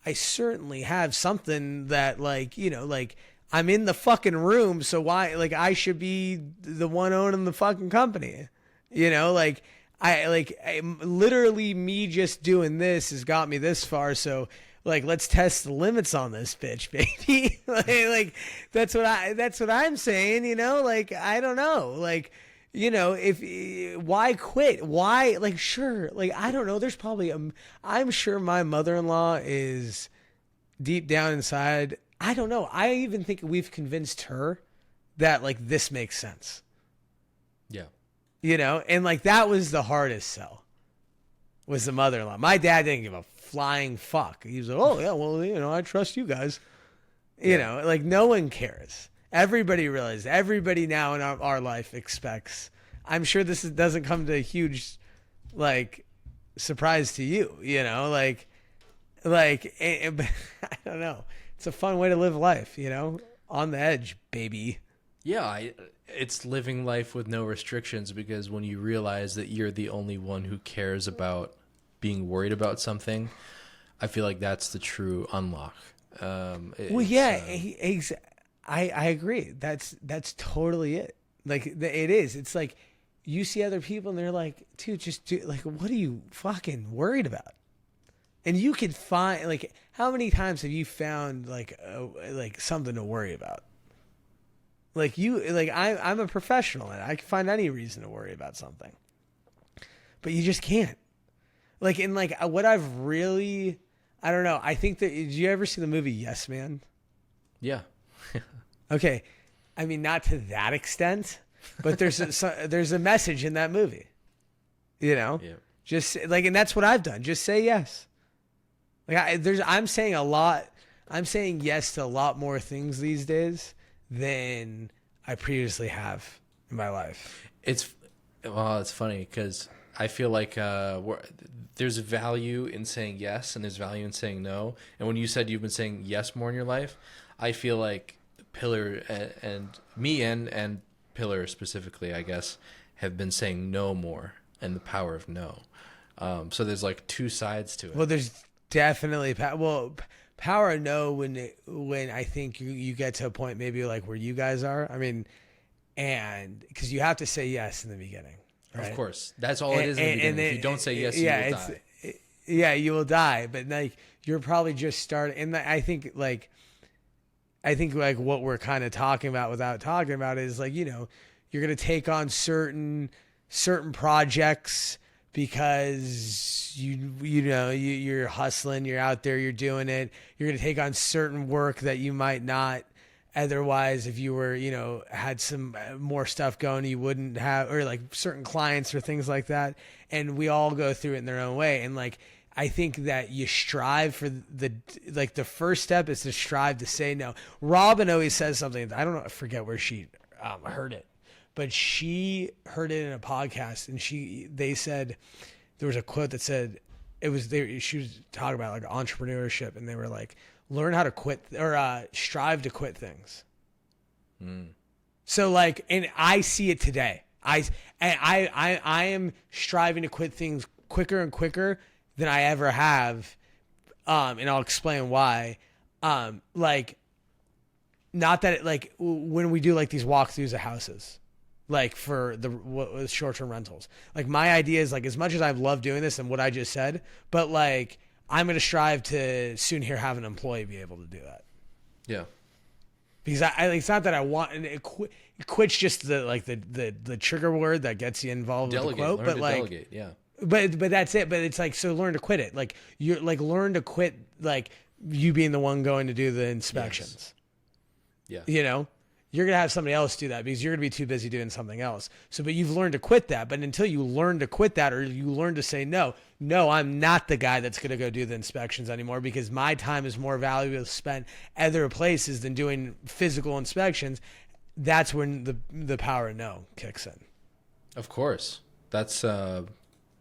I certainly have something that like, you know, like I'm in the fucking room. So why, like I should be the one owning the fucking company, you know, like literally me just doing this has got me this far. So like, let's test the limits on this bitch, baby. like that's what I'm saying, you know, like, I don't know, like, you know, why quit? Why, like, sure, like, I don't know. There's probably, I'm sure my mother-in-law is deep down inside. I don't know. I even think we've convinced her that like this makes sense. Yeah. You know, and like that was the hardest sell, was the mother-in-law. My dad didn't give a flying fuck. He was like, oh yeah, well, you know, I trust you guys. You know, like no one cares. Everybody realizes, everybody now in our life expects. I'm sure this doesn't come to a huge, like, surprise to you, you know, like, I don't know. It's a fun way to live life, you know, on the edge, baby. Yeah, it's living life with no restrictions, because when you realize that you're the only one who cares about being worried about something, I feel like that's the true unlock. I agree. That's totally it. Like it is. It's like you see other people and they're like, dude, just do, like, what are you fucking worried about? And you could find, like, how many times have you found like something to worry about? Like I'm a professional and I can find any reason to worry about something, but you just can't. Like, in like what I've really, I don't know. I think that, did you ever see the movie Yes Man? Yeah. Okay, I mean, not to that extent, but there's a message in that movie, you know. Yeah. Just like, and that's what I've done. Just say yes. Like I'm saying a lot. I'm saying yes to a lot more things these days than I previously have in my life. It's funny because I feel like there's value in saying yes and there's value in saying no. And when you said you've been saying yes more in your life, I feel like Pillar and me and Pillar specifically, I guess, have been saying no more, and the power of no. So there's like two sides to it. Well, there's definitely power of no when I think you get to a point maybe like where you guys are. I mean, and because you have to say yes in the beginning. Right? Of course, that's all it is in the beginning. If you don't say yes, you will die. You will die. But like you're probably just starting, and I think like what we're kind of talking about without talking about is like, you know, you're gonna take on certain projects because you're hustling, you're out there, you're doing it. You're going to take on certain work that you might not otherwise, if you were, had some more stuff going, you wouldn't have, or like certain clients or things like that. And we all go through it in their own way. And like, I think that you strive for the first step is to strive to say no. Robin always says something, I don't know, I forget where she heard it, but she heard it in a podcast, and they said, there was a quote that said, she was talking about like entrepreneurship, and they were like, learn how to quit, or strive to quit things. So like, and I see it today. I am striving to quit things quicker and quicker than I ever have. And I'll explain why. Like, not that like when we do like these walkthroughs of houses, like for the short-term rentals, like my idea is like, as much as I've loved doing this and what I just said, but like, I'm going to strive to soon here have an employee be able to do that. Yeah. Because it's not that I want, and quit's just the trigger word that gets you involved with the quote, but like, delegate, yeah. But that's it. But it's like, so learn to quit it. Like you're like, learn to quit, like you being the one going to do the inspections. Yes. Yeah. You're going to have somebody else do that because you're going to be too busy doing something else. So, but you've learned to quit that. But until you learn to quit that, or you learn to say, no, I'm not the guy that's going to go do the inspections anymore, because my time is more valuable spent other places than doing physical inspections. That's when the power of no kicks in. Of course. That's what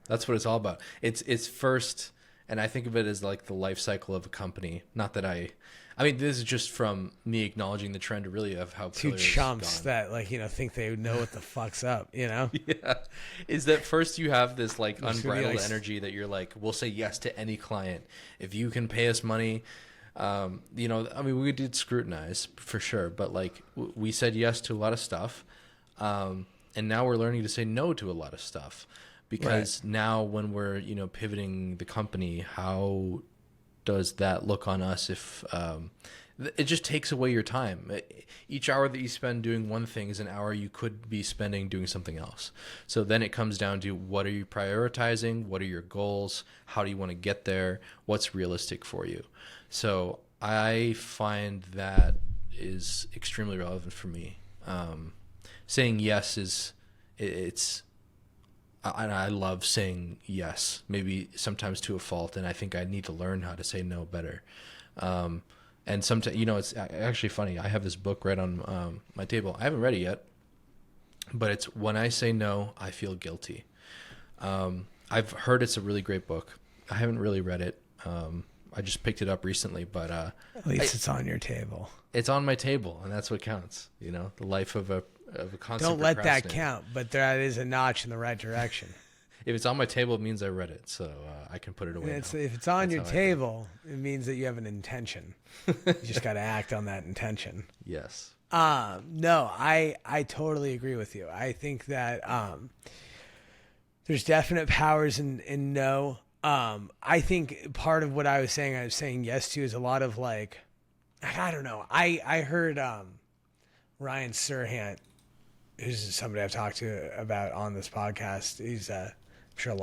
it's all about. It's first, and I think of it as like the life cycle of a company. Not that I mean, this is just from me acknowledging the trend really of how two chumps that like, think they know what the fuck's up, Yeah. Is that first you have this like unbridled energy that you're like, we'll say yes to any client. If you can pay us money, I mean, we did scrutinize for sure, but like we said yes to a lot of stuff. And now we're learning to say no to a lot of stuff, because now when we're, pivoting the company, how does that look on us if it just takes away your time? Each hour that you spend doing one thing is an hour you could be spending doing something else. So then it comes down to, what are you prioritizing? What are your goals? How do you want to get there? What's realistic for you? So I find that is extremely relevant for me. Saying yes I love saying yes, maybe sometimes to a fault, and I think I need to learn how to say no better. And sometimes, it's actually funny. I have this book right on my table. I haven't read it yet, but it's When I Say No, I Feel Guilty. I've heard it's a really great book. I haven't really read it. I just picked it up recently, but at least it's on your table. It's on my table, and that's what counts. The life of a constant. Don't let that count, but that is a notch in the right direction. If it's on my table, it means I read it, so I can put it away. If it's on your table, it means that you have an intention. You just got to act on that intention. Yes. No, I totally agree with you. I think that there's definite powers in no. I think part of what I was saying yes to is a lot of like, I don't know. I heard Ryan Serhant, who's somebody I've talked to about on this podcast. He's I'm sure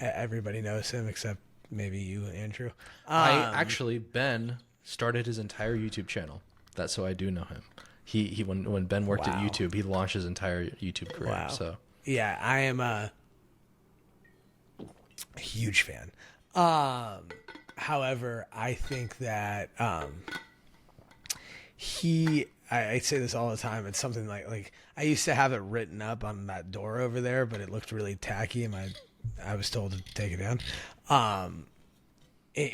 everybody knows him except maybe you, Andrew. Ben started his entire YouTube channel. That's so I do know him. He when Ben worked at YouTube, he launched his entire YouTube career. Wow. So yeah, I am a huge fan. However, I think that I say this all the time. It's something like I used to have it written up on that door over there, but it looked really tacky, and I was told to take it down.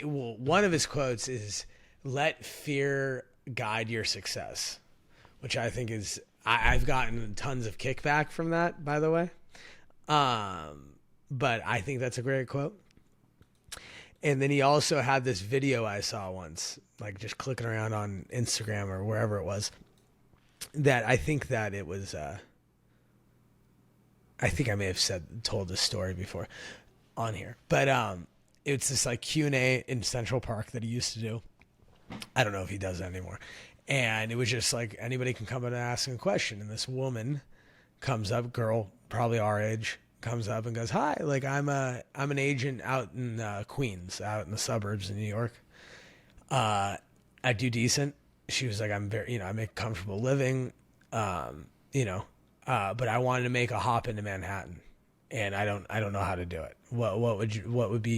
One of his quotes is, "Let fear guide your success," which I think is I've gotten tons of kickback from that, by the way. But I think that's a great quote. And then he also had this video I saw once, like just clicking around on Instagram or wherever it was, that I think that it was, I think I may have told this story before on here, but it's this like Q&A in Central Park that he used to do. I don't know if he does it anymore. And it was just like anybody can come in and ask him a question. And this woman comes up, girl, probably our age, comes up and goes, "Hi, like I'm an agent out in Queens, out in the suburbs in New York. I do decent." She was like, "I'm very, I make comfortable living, but I wanted to make a hop into Manhattan, and I don't know how to do it. What would be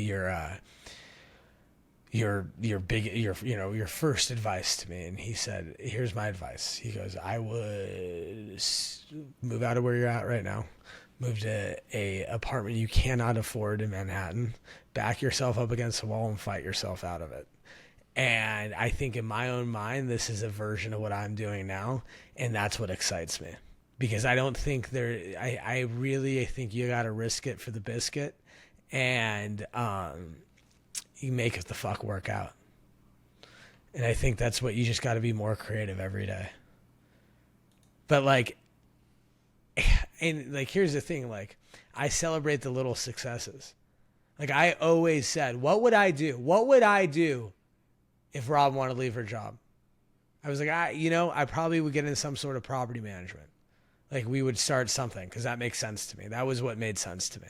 your first advice to me?" And he said, "Here's my advice." He goes, "I would move out of where you're at right now, move to a apartment you cannot afford in Manhattan, back yourself up against the wall and fight yourself out of it." And I think in my own mind, this is a version of what I'm doing now, and that's what excites me, because I don't think I really think you got to risk it for the biscuit, and you make it the fuck work out. And I think that's what you just got to be more creative every day. But like, and like, here's the thing, like, I celebrate the little successes. Like, I always said, what would I do? What would I do if Rob wanted to leave her job? I was like, I probably would get into some sort of property management. Like, we would start something, because that makes sense to me. That was what made sense to me.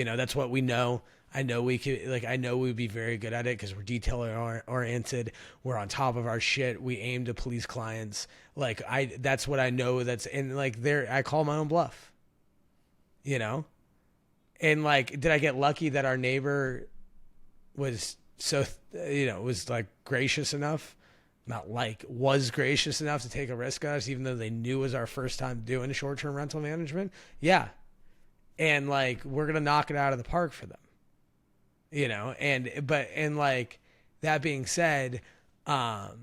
That's what we know. I know we could, like, I know we'd be very good at it because we're detail oriented. We're on top of our shit. We aim to please clients. Like, that's what I know. And like, I call my own bluff, and like, did I get lucky that our neighbor was so, was like gracious enough, was gracious enough to take a risk on us, even though they knew it was our first time doing short-term rental management? Yeah. And like, we're going to knock it out of the park for them, and like, that being said, I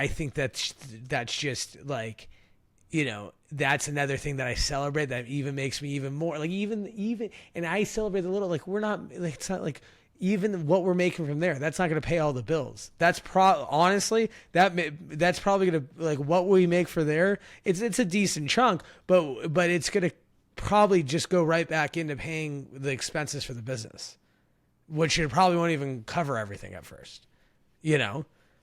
think that's just like, that's another thing that I celebrate that even makes me even more like, even, and I celebrate the little, like, we're not like, it's not like, even what we're making from there, that's not going to pay all the bills. That's honestly, that's probably going to, like, what we make for there, it's a decent chunk, but it's going to probably just go right back into paying the expenses for the business, which it probably won't even cover everything at first.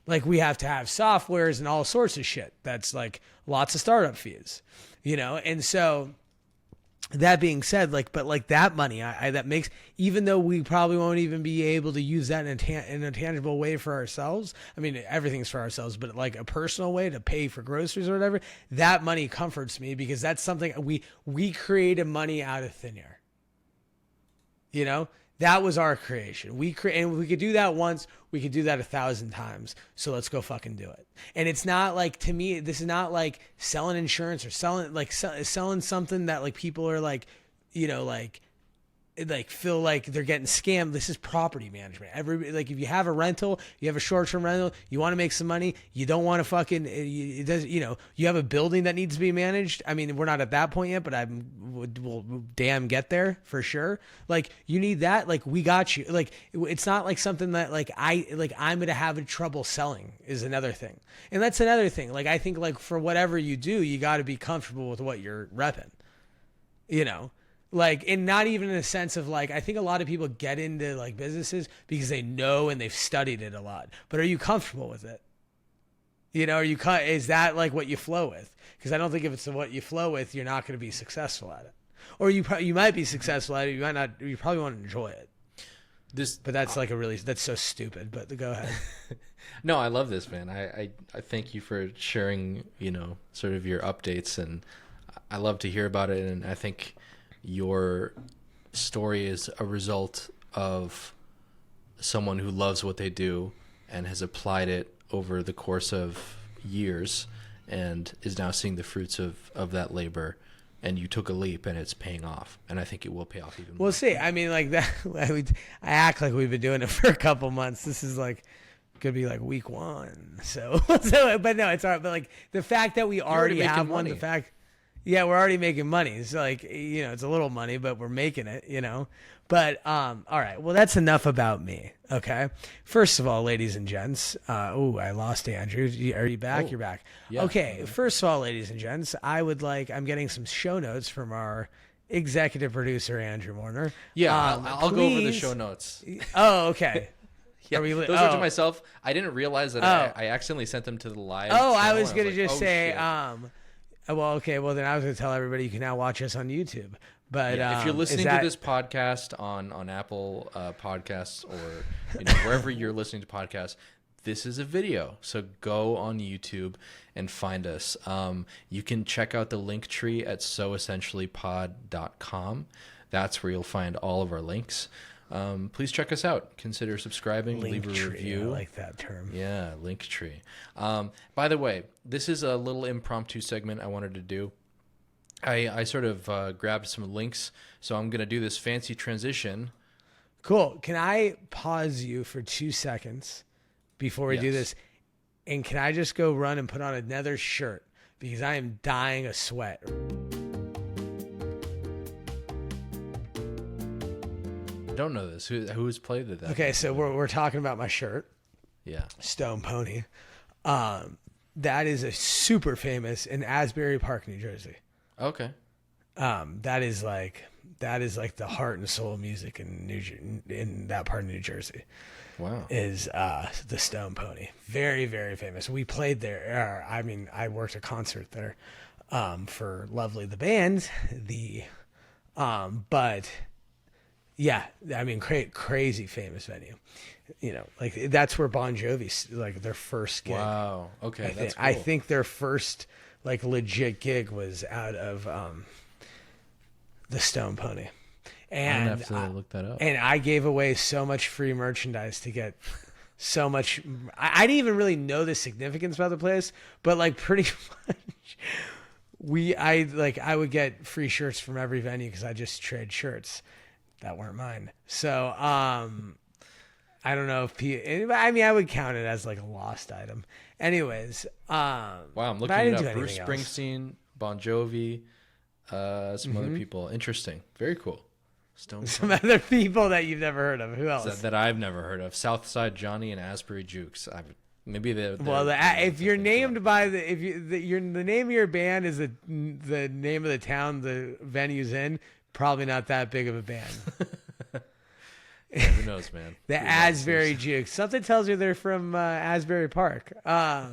Like, we have to have softwares and all sorts of shit. That's like lots of startup fees, and so, that being said, like, but like, that money, that makes, even though we probably won't even be able to use that in a tangible way for ourselves. I mean, everything's for ourselves, but like a personal way to pay for groceries or whatever, that money comforts me, because that's something we created money out of thin air. That was our creation. And we could do that once, we could do that 1,000 times. So let's go fucking do it. And it's not like, to me, this is not like selling insurance or selling something that like people are like, feel like they're getting scammed. This is property management. Like, if you have a rental, you have a short-term rental, you want to make some money, you don't want to fucking, you have a building that needs to be managed. I mean, we're not at that point yet, but we'll damn get there for sure. Like, you need that. Like, we got you. Like, it's not like something that I'm going to have trouble selling is another thing. And that's another thing. Like, I think, like, for whatever you do, you got to be comfortable with what you're repping, Like, and not even in a sense of like, I think a lot of people get into like businesses because they know and they've studied it a lot. But are you comfortable with it? Is that like what you flow with? Because I don't think if it's what you flow with, you're not going to be successful at it. Or you might be successful at it. You might not. You probably won't enjoy it. But that's like that's so stupid. But go ahead. No, I love this, man. I thank you for sharing, sort of your updates, and I love to hear about it. And I think your story is a result of someone who loves what they do and has applied it over the course of years and is now seeing the fruits of that labor. And you took a leap, and it's paying off. And I think it will pay off even more. We'll see. I mean, like that. I act like we've been doing it for a couple months. This is like could be like week 1. So, but no, it's all right. But like the fact that we already have one, the fact. Yeah, we're already making money. It's like, it's a little money, but we're making it, But, all right. Well, that's enough about me. Okay. First of all, ladies and gents, I lost Andrew. Are you back? You're back. Yeah. Okay. First of all, ladies and gents, I'm getting some show notes from our executive producer, Andrew Warner. Yeah. I'll go over the show notes. Oh, okay. Yeah, those are to myself. I didn't realize that I accidentally sent them to the live. Oh, I was going to just say, Well, okay. Well, then I was going to tell everybody you can now watch us on YouTube. But Yeah, if you're listening is that, to this podcast on Apple Podcasts or wherever you're listening to podcasts, this is a video. So go on YouTube and find us. You can check out the link tree at soessentiallypod.com. That's where you'll find all of our links. Please check us out. Consider subscribing, leave a review. I like that term. Yeah, link tree. By the way, this is a little impromptu segment I wanted to do. I sort of grabbed some links, so I'm going to do this fancy transition. Cool. Can I pause you for 2 seconds before we do this? And can I just go run and put on another shirt because I am dying of sweat. I don't know this. Who's played it? Okay, so we're talking about my shirt. Yeah. Stone Pony. That is a super famous in Asbury Park, New Jersey. Okay. That is like the heart and soul of music in that part of New Jersey. Wow. Is the Stone Pony. Very, very famous. We played there. I worked a concert there for Lovely the band. But yeah, crazy famous venue. Like that's where Bon Jovi, like their first gig. Wow. Okay, that's cool. I think their first like legit gig was out of the Stone Pony. And I'm gonna have to look that up. And I gave away so much free merchandise to get so much. I didn't even really know the significance about the place, but like pretty much I would get free shirts from every venue because I just trade shirts that weren't mine. So I don't know if I would count it as like a lost item. Anyways, wow, I'm looking it up. Bruce Springsteen, Bon Jovi, some other people. Interesting. Very cool. Some other people that you've never heard of. Who else? That I've never heard of. Southside Johnny and Asbury Jukes. Maybe if you're named by the name of your band is the name of the town the venue's in, probably not that big of a band. Yeah, who knows, man? The Asbury Jukes. Something tells you they're from Asbury Park. No,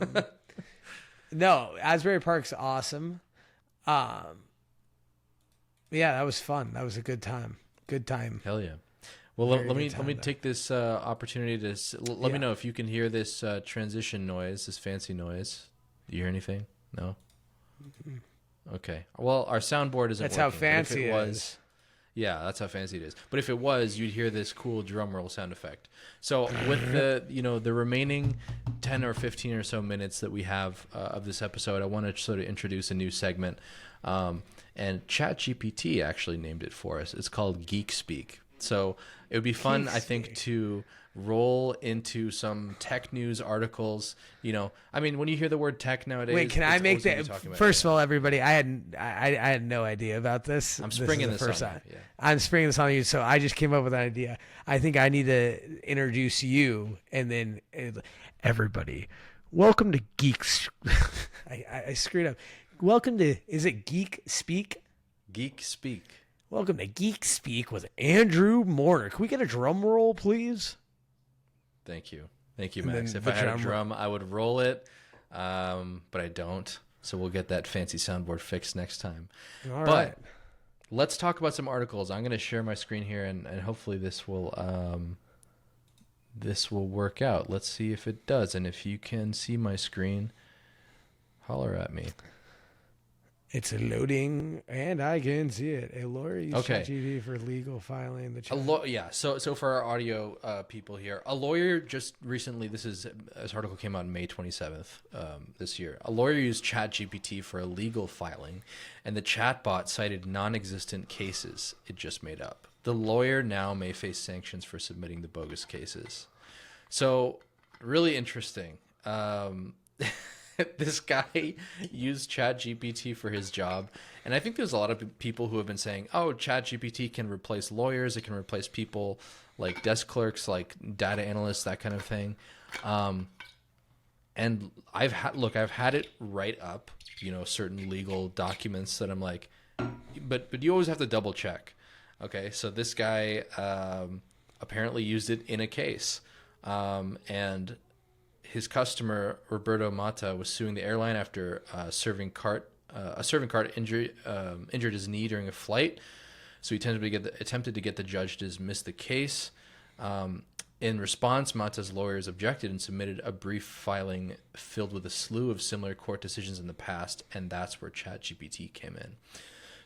Asbury Park's awesome. Yeah, that was fun. That was a good time. Good time. Hell yeah. Well, let me take this opportunity to let me know if you can hear this transition noise, this fancy noise. Do you hear anything? No? Mm-hmm. Okay. Well, our soundboard isn't That's working. how fancy it is. Yeah, that's how fancy it is. But if it was, you'd hear this cool drum roll sound effect. So with the remaining 10 or 15 or so minutes that we have of this episode, I want to sort of introduce a new segment. And ChatGPT actually named it for us. It's called Geek Speak. So it would be fun, I think, to roll into some tech news articles. When you hear the word tech nowadays, wait, can I make that? First of all, everybody, I had no idea about this. I'm springing this on you. Yeah. I'm springing this on you, so I just came up with an idea. I think I need to introduce you, and then everybody. Welcome to Geeks. I screwed up. Welcome to, is it Geek Speak? Geek Speak. Welcome to Geek Speak with Andrew Moore. Can we get a drum roll, please? Thank you, Max. If I had a drum, I would roll it, but I don't. So we'll get that fancy soundboard fixed next time. All right. Let's talk about some articles. I'm going to share my screen here, and hopefully this will work out. Let's see if it does. And if you can see my screen, holler at me. It's loading, and I can see it. A lawyer used ChatGPT for legal filing. So for our audio people here, a lawyer just recently, this article came out on May 27th this year. A lawyer used ChatGPT for a legal filing, and the chatbot cited non-existent cases it just made up. The lawyer now may face sanctions for submitting the bogus cases. So really interesting. This guy used ChatGPT for his job. And I think there's a lot of people who have been saying, oh, ChatGPT can replace lawyers. It can replace people like desk clerks, like data analysts, that kind of thing. And I've had it write up, certain legal documents that I'm like, but you always have to double check. Okay, so this guy apparently used it in a case. And his customer, Roberto Mata, was suing the airline after serving cart a servant guard injured his knee during a flight, so he attempted to get the judge to dismiss the case. In response, Mata's lawyers objected and submitted a brief filing filled with a slew of similar court decisions in the past, and that's where ChatGPT came in.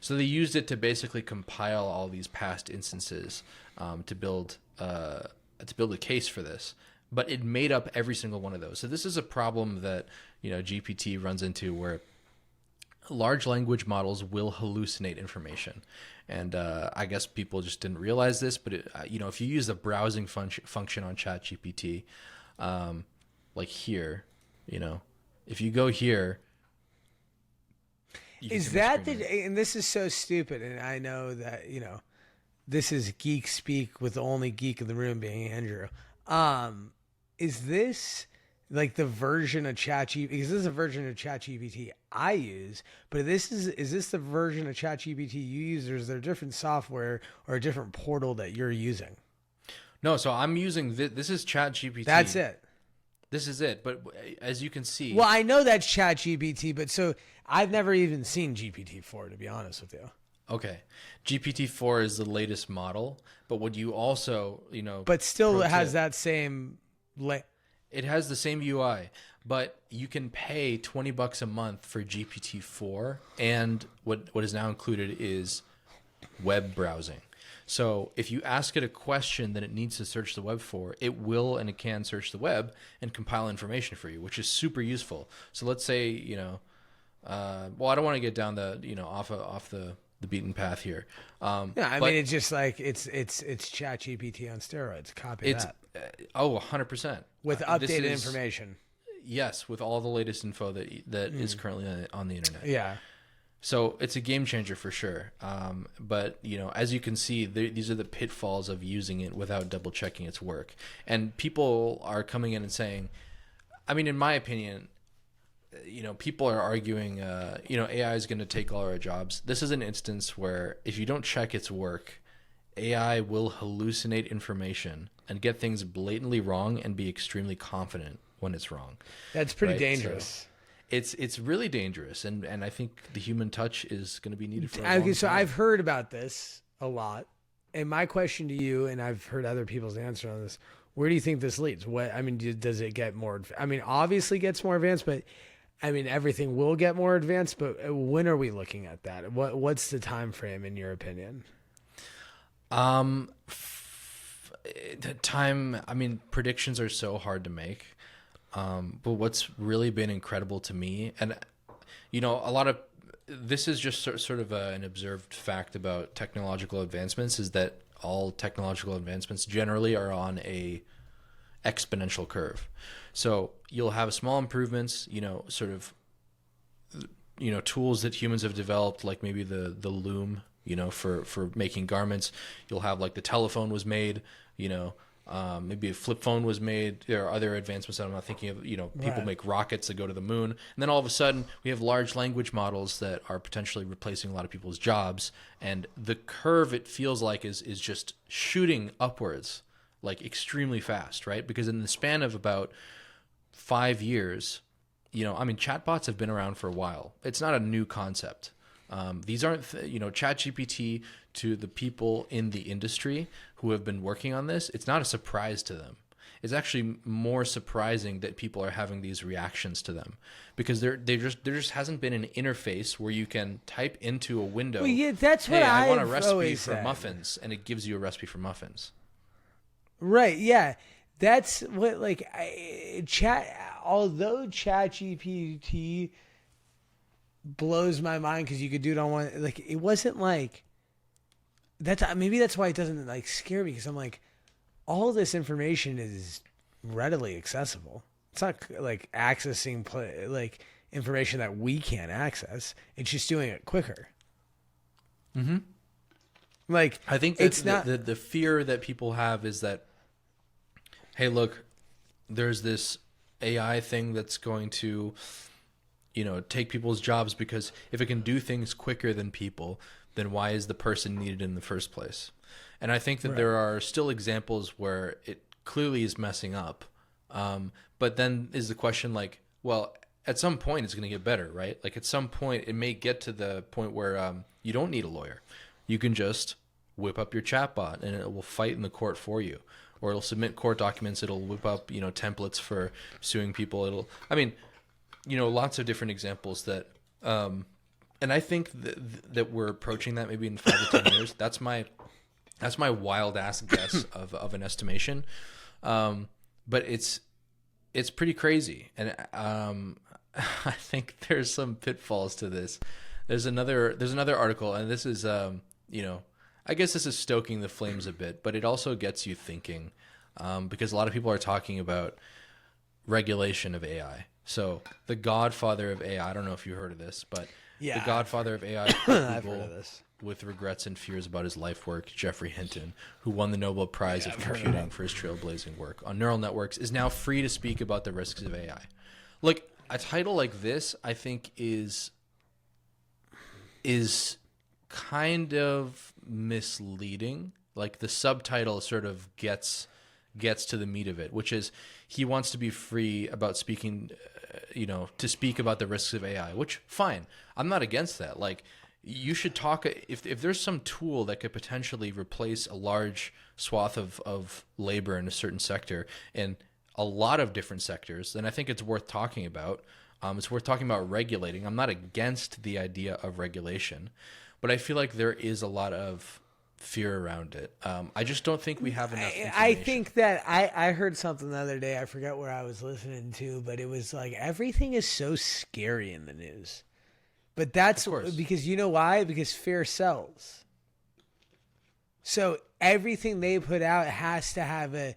So they used it to basically compile all these past instances to build a case for this. But it made up every single one of those. So this is a problem that GPT runs into, where large language models will hallucinate information. And I guess people just didn't realize this, but if you use the browsing function on ChatGPT, like here, if you go here, is that and this is so stupid, and I know that this is geek speak with the only geek in the room being Andrew. Is this like the version of ChatGPT? Because this is a version of ChatGPT I use, but is this the version of ChatGPT you use, or is there different software or a different portal that you're using? No, so I'm using this is ChatGPT. That's it. This is it. But as you can see, well, I know that's ChatGPT, but so I've never even seen GPT-4, to be honest with you. Okay, GPT-4 is the latest model, but what you also but still has that same. It has the same UI, but you can pay $20 a month for GPT-4, and what is now included is web browsing. So if you ask it a question that it needs to search the web for, it will and it can search the web and compile information for you, which is super useful. So let's say well, I don't want to get down the off the beaten path here. I mean, it's just like it's ChatGPT on steroids. Copy that. 100%. With updated information. Yes, with all the latest info that is currently on the internet. Yeah. So it's a game changer for sure. But as you can see, these are the pitfalls of using it without double checking its work. And people are coming in and saying, I mean, in my opinion, people are arguing, AI is going to take all our jobs. This is an instance where if you don't check its work, AI will hallucinate information and get things blatantly wrong and be extremely confident when it's wrong. That's pretty dangerous. So it's really dangerous, and I think the human touch is going to be needed for a long time. So I've heard about this a lot, and my question to you, and I've heard other people's answer on this, where do you think this leads? Does it get more? Obviously it gets more advanced, but everything will get more advanced. But when are we looking at that? What's the time frame in your opinion? The time, predictions are so hard to make. But what's really been incredible to me, and a lot of this is just sort of an observed fact about technological advancements, is that all technological advancements generally are on a exponential curve. So you'll have small improvements, tools that humans have developed, like maybe the loom, for making garments. You'll have like the telephone was made, maybe a flip phone was made. There are other advancements that I'm not thinking of. People make rockets that go to the moon. And then all of a sudden we have large language models that are potentially replacing a lot of people's jobs. And the curve, it feels like, is just shooting upwards, like extremely fast, right? Because in the span of about 5 years, chatbots have been around for a while. It's not a new concept. These aren't, ChatGPT, to the people in the industry who have been working on this, it's not a surprise to them. It's actually more surprising that people are having these reactions to them, because there just hasn't been an interface where you can type into a window. Well, yeah, that's what I want a recipe always for said. muffins, and it gives you a recipe for muffins. Right. Yeah. That's what although ChatGPT blows my mind, because you could do it on one, it wasn't like maybe that's why it doesn't scare me, because I'm like, all this information is readily accessible. It's not accessing information that we can't access. It's just doing it quicker. Mm-hmm. I think that it's not the fear that people have is that, hey, look, there's this AI thing that's going to take people's jobs, because if it can do things quicker than people, then why is the person needed in the first place? And I think that there are still examples where it clearly is messing up. But then is the question well, at some point it's going to get better, right? Like at some point it may get to the point where you don't need a lawyer. You can just whip up your chatbot and it will fight in the court for you, or it'll submit court documents. It'll whip up, templates for suing people. I mean, lots of different examples that, and I think that we're approaching that maybe in 5 to 10 years. That's my wild ass guess of an estimation. But it's pretty crazy. And, I think there's some pitfalls to this. There's another article, and this is, I guess this is stoking the flames a bit, but it also gets you thinking, because a lot of people are talking about regulation of AI. So the godfather of AI, I don't know if you heard of this, but yeah, the godfather of AI, I've heard of this. With regrets and fears about his life work, Jeffrey Hinton, who won the Nobel Prize of Computing for his trailblazing work on neural networks, is now free to speak about the risks of AI. Like, a title like this, I think is kind of misleading. Like, the subtitle sort of gets to the meat of it, which is he wants to be free about speaking, to speak about the risks of AI, which, fine. I'm not against that. Like, you should talk, if there's some tool that could potentially replace a large swath of labor in a certain sector in a lot of different sectors, then I think it's worth talking about. It's worth talking about regulating. I'm not against the idea of regulation, but I feel like there is a lot of fear around it. I just don't think we have enough information. I think that I heard something the other day. I forget where I was listening to, but it was like everything is so scary in the news. But that's because you know why? Because fear sells. So everything they put out has to have a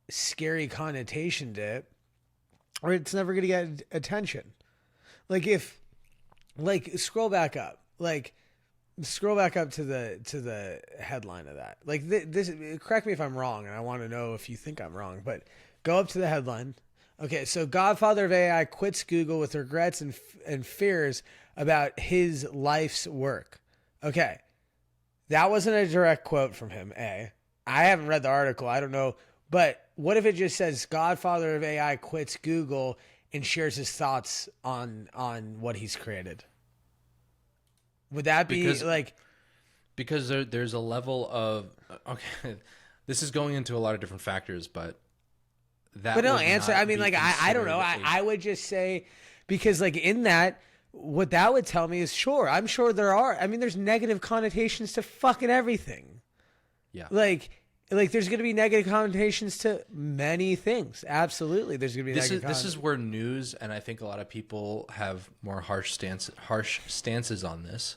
scary connotation to it, or it's never going to get attention. Scroll back up to the headline of that. Like this, correct me if I'm wrong, and I want to know if you think I'm wrong, but go up to the headline. Okay, so Godfather of AI quits Google with regrets and fears about his life's work. Okay, that wasn't a direct quote from him, A. I haven't read the article, I don't know. But what if it just says Godfather of AI quits Google and shares his thoughts on what he's created? Would that be Because there's a level of... Okay, this is going into a lot of different factors, but... But no, answer. I mean, like, I don't know. I would just say, because like in that, what that would tell me is sure. I'm sure there are. I mean, there's negative connotations to fucking everything. Yeah. Like there's going to be negative connotations to many things. Absolutely. There's going to be this is where news, and I think a lot of people have more harsh stances on this.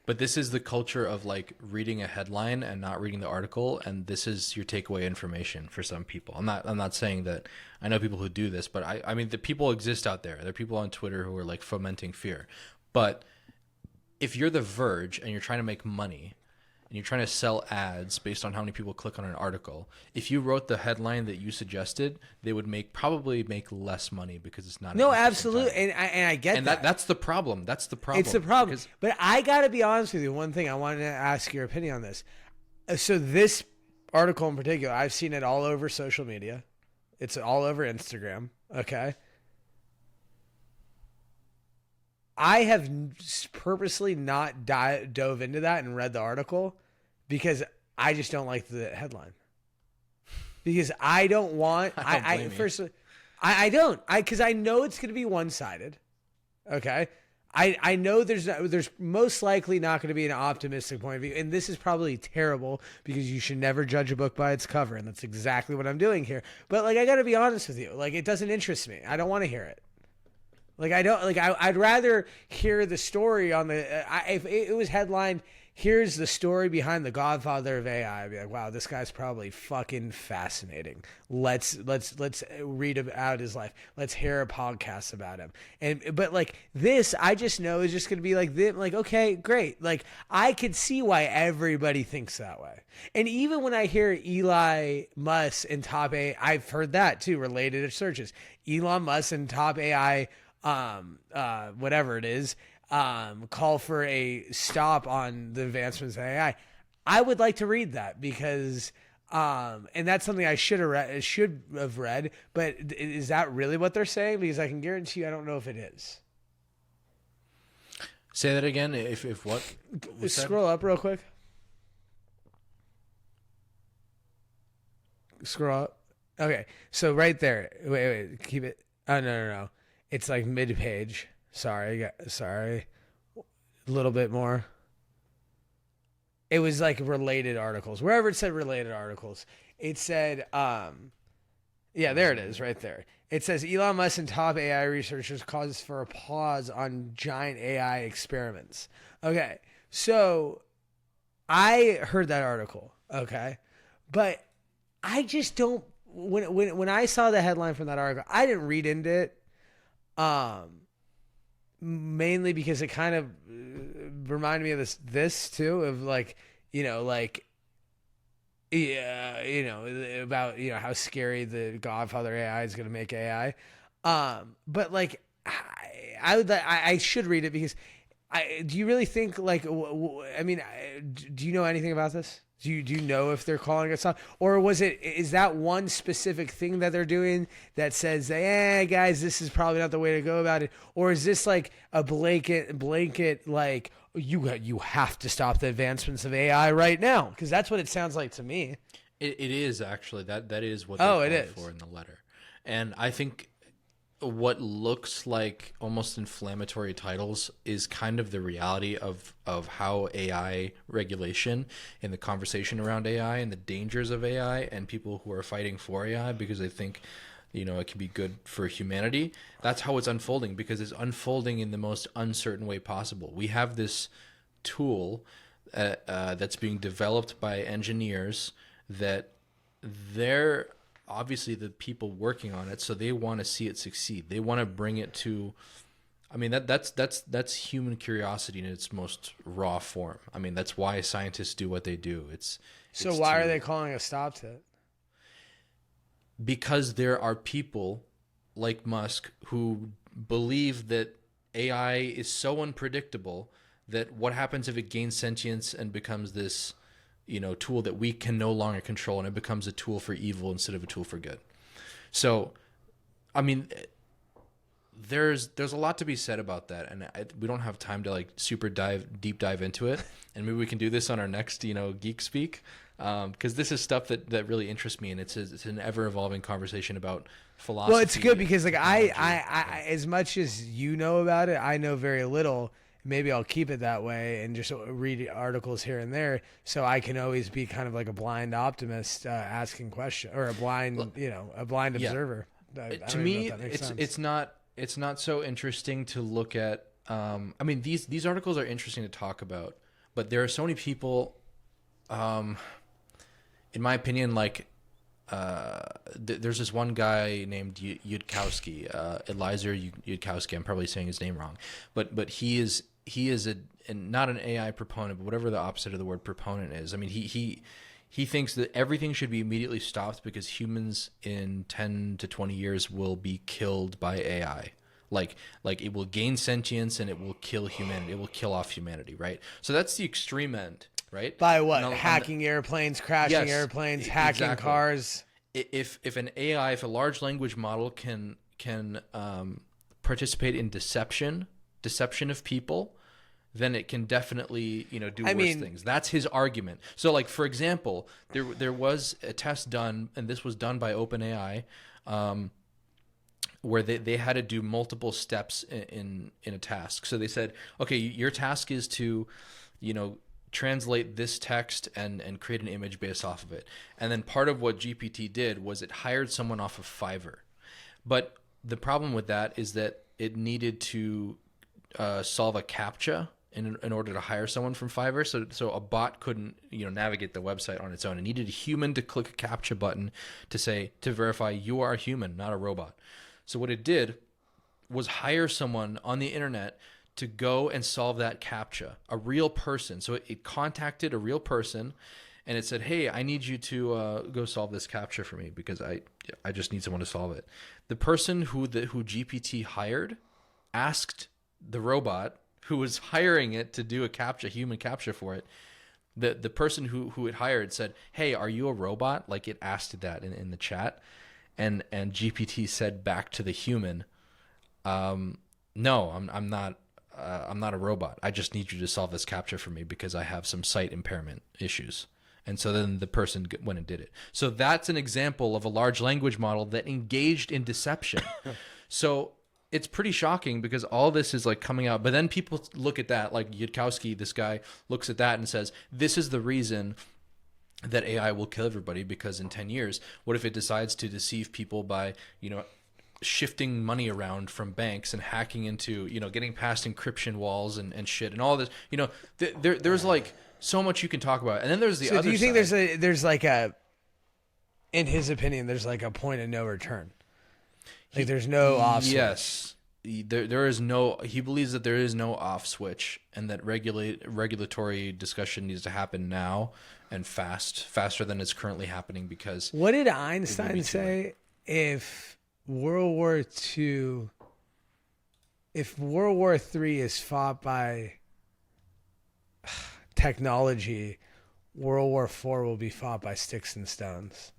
But this is the culture of like reading a headline and not reading the article, and this is your takeaway information for some people. I'm not saying that. I know people who do this, but I mean the people exist out there. There are people on Twitter who are like fomenting fear. But if you're The Verge and you're trying to make money and you're trying to sell ads based on how many people click on an article, if you wrote the headline that you suggested, they would probably make less money because it's not. No, absolutely, and I get that. That's the problem. That's the problem. It's the problem. But I got to be honest with you. One thing I wanted to ask your opinion on this. So this article in particular, I've seen it all over social media. It's all over Instagram. Okay. I have purposely not dove into that and read the article because I just don't like the headline. Because I don't want... I don't. Because I know it's going to be one-sided. Okay? I know there's most likely not going to be an optimistic point of view. And this is probably terrible because you should never judge a book by its cover. And that's exactly what I'm doing here. But like, I got to be honest with you. Like, it doesn't interest me. I don't want to hear it. Like, I don't, like, I'd rather hear the story on the, if it was headlined, here's the story behind the Godfather of AI. I'd be like, wow, this guy's probably fucking fascinating. Let's read about his life. Let's hear a podcast about him. But like this, I just know is just going to be like, okay, great. Like, I could see why everybody thinks that way. And even when I hear Eli Musk and top AI, I've heard that too, related to searches. Elon Musk and top AI, whatever it is, call for a stop on the advancements of AI. I would like to read that because And that's something I should have read, but is that really what they're saying? Because I can guarantee you, I don't know if it is. Say that again. If what? Scroll up real quick. Scroll up. Okay, so right there. Wait. Keep it. Oh no. It's like mid-page. Sorry. A little bit more. It was like related articles. Wherever it said related articles, it said, yeah, there it is, right there. It says Elon Musk and top AI researchers cause for a pause on giant AI experiments. Okay, so I heard that article. Okay, but I just don't. When I saw the headline from that article, I didn't read into it. Mainly because it kind of reminded me of this too, of like, like, yeah, about, how scary the Godfather AI is going to make AI. But like, I should read it because do you really think like, I mean, do you know anything about this? Do you know if they're calling it something, or is that one specific thing that they're doing that says, guys, this is probably not the way to go about it, or is this like a blanket like you have to stop the advancements of AI right now? Because that's what it sounds like to me. It is actually that is what they're calling for in the letter, and I think what looks like almost inflammatory titles is kind of the reality of how AI regulation and the conversation around AI and the dangers of AI and people who are fighting for AI because they think, it can be good for humanity. That's how it's unfolding, because it's unfolding in the most uncertain way possible. We have this tool that's being developed by engineers that they're obviously the people working on it, so they want to see it succeed. They want to bring it to, I mean, that's human curiosity in its most raw form. I mean, that's why scientists do what they do. So why are they calling a stop to it? Because there are people like Musk who believe that AI is so unpredictable that what happens if it gains sentience and becomes this tool that we can no longer control, and it becomes a tool for evil instead of a tool for good. So, I mean, there's a lot to be said about that, and we don't have time to like deep dive into it, and maybe we can do this on our next Geek Speak, because this is stuff that really interests me, and it's an ever evolving conversation about philosophy. Well, it's good because like I as much as you know about it, I know very little. Maybe I'll keep it that way and just read articles here and there, so I can always be kind of like a blind optimist asking questions, or a blind observer. To me, it's not so interesting to look at. I mean, these articles are interesting to talk about, but there are so many people, in my opinion, like there's this one guy named Yudkowsky, Eliezer Yudkowsky. I'm probably saying his name wrong, but he is not an AI proponent, but whatever the opposite of the word proponent is. I mean, he thinks that everything should be immediately stopped because humans in 10 to 20 years will be killed by AI. Like it will gain sentience and it will kill humanity. It will kill off humanity, right? So that's the extreme end, right? By what? Hacking airplanes, crashing airplanes, hacking cars. If an AI, if a large language model can participate in deception of people, then it can definitely do worse things. That's his argument. So, like, for example, there was a test done, and this was done by OpenAI, where they had to do multiple steps in a task. So they said, okay, your task is to translate this text and create an image based off of it. And then part of what GPT did was it hired someone off of Fiverr. But the problem with that is that it needed to solve a CAPTCHA in order to hire someone from Fiverr. So a bot couldn't navigate the website on its own. It needed a human to click a CAPTCHA button to verify you are a human, not a robot. So what it did was hire someone on the internet to go and solve that CAPTCHA, a real person. So it contacted a real person, and it said, hey, I need you to go solve this CAPTCHA for me because I just need someone to solve it. The person who GPT hired asked the robot who was hiring it to do a CAPTCHA, human CAPTCHA for it, The person who it hired said, "Hey, are you a robot?" Like, it asked that in the chat, and GPT said back to the human, "No, I'm not. I'm not a robot. I just need you to solve this captcha for me because I have some sight impairment issues." And so then the person went and did it. So that's an example of a large language model that engaged in deception. So it's pretty shocking because all this is like coming out. But then people look at that, like Yudkowsky, this guy looks at that and says, this is the reason that AI will kill everybody, because in 10 years, what if it decides to deceive people by, shifting money around from banks and hacking into, getting past encryption walls and shit and all this, there's like so much you can talk about. And then there's the other side. Do you think there's like a, in his opinion, there's like a point of no return? Like there's no off switch? Yes. There is no, he believes that there is no off switch, and that regulatory discussion needs to happen now and faster than it's currently happening, because what did Einstein say? If World War II, if World War III is fought by technology, World War IV will be fought by sticks and stones.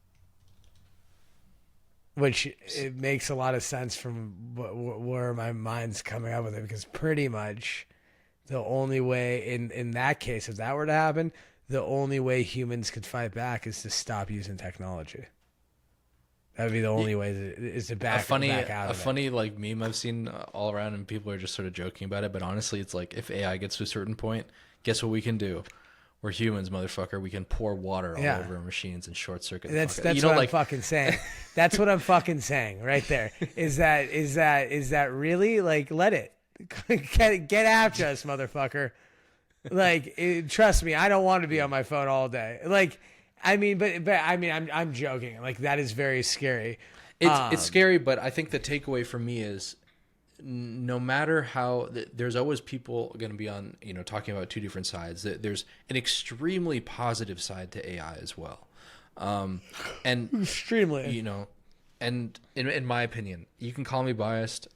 Which it makes a lot of sense from where my mind's coming up with it, because pretty much the only way in that case, if that were to happen, the only way humans could fight back is to stop using technology. That would be the only way is to back out of it. A funny like meme I've seen all around, and people are just sort of joking about it, but honestly, it's like, if AI gets to a certain point, guess what we can do? We're humans, motherfucker. We can pour water all over our machines and short circuit. That's what I'm fucking saying. That's what I'm fucking saying right there. Is that really, like, let it get after us, motherfucker? Like, trust me, I don't want to be on my phone all day. Like, I mean, but I mean, I'm joking. Like, that is very scary. It's scary, but I think the takeaway for me is, no matter how, there's always people going to be on, talking about two different sides. There's an extremely positive side to AI as well. And extremely, and in my opinion, you can call me biased.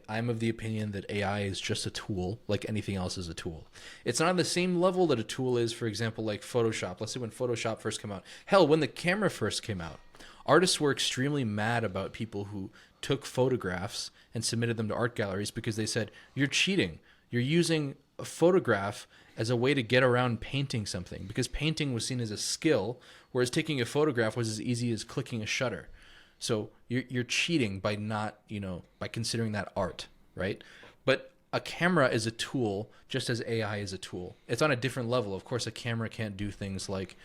I'm of the opinion that AI is just a tool, like anything else is a tool. It's not on the same level that a tool is, for example, like Photoshop. Let's say when Photoshop first came out. Hell, when the camera first came out, artists were extremely mad about people who took photographs and submitted them to art galleries, because they said, you're cheating. You're using a photograph as a way to get around painting something, because painting was seen as a skill, whereas taking a photograph was as easy as clicking a shutter. So you're cheating by not, by considering that art, right? But a camera is a tool, just as AI is a tool. It's on a different level. Of course, a camera can't do things like,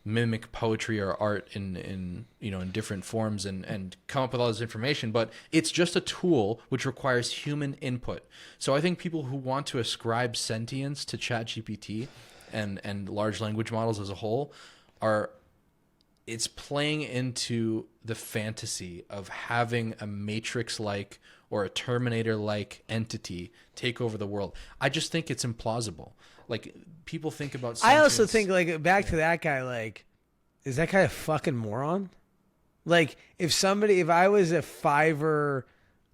mimic poetry or art in different forms and come up with all this information, but it's just a tool which requires human input. So I think people who want to ascribe sentience to ChatGPT and large language models as a whole it's playing into the fantasy of having a Matrix-like or a Terminator-like entity take over the world. I just think it's implausible. Like, people think about sentience. I also think, like, back to that guy, like, is that guy a fucking moron? Like, if I was a Fiverr,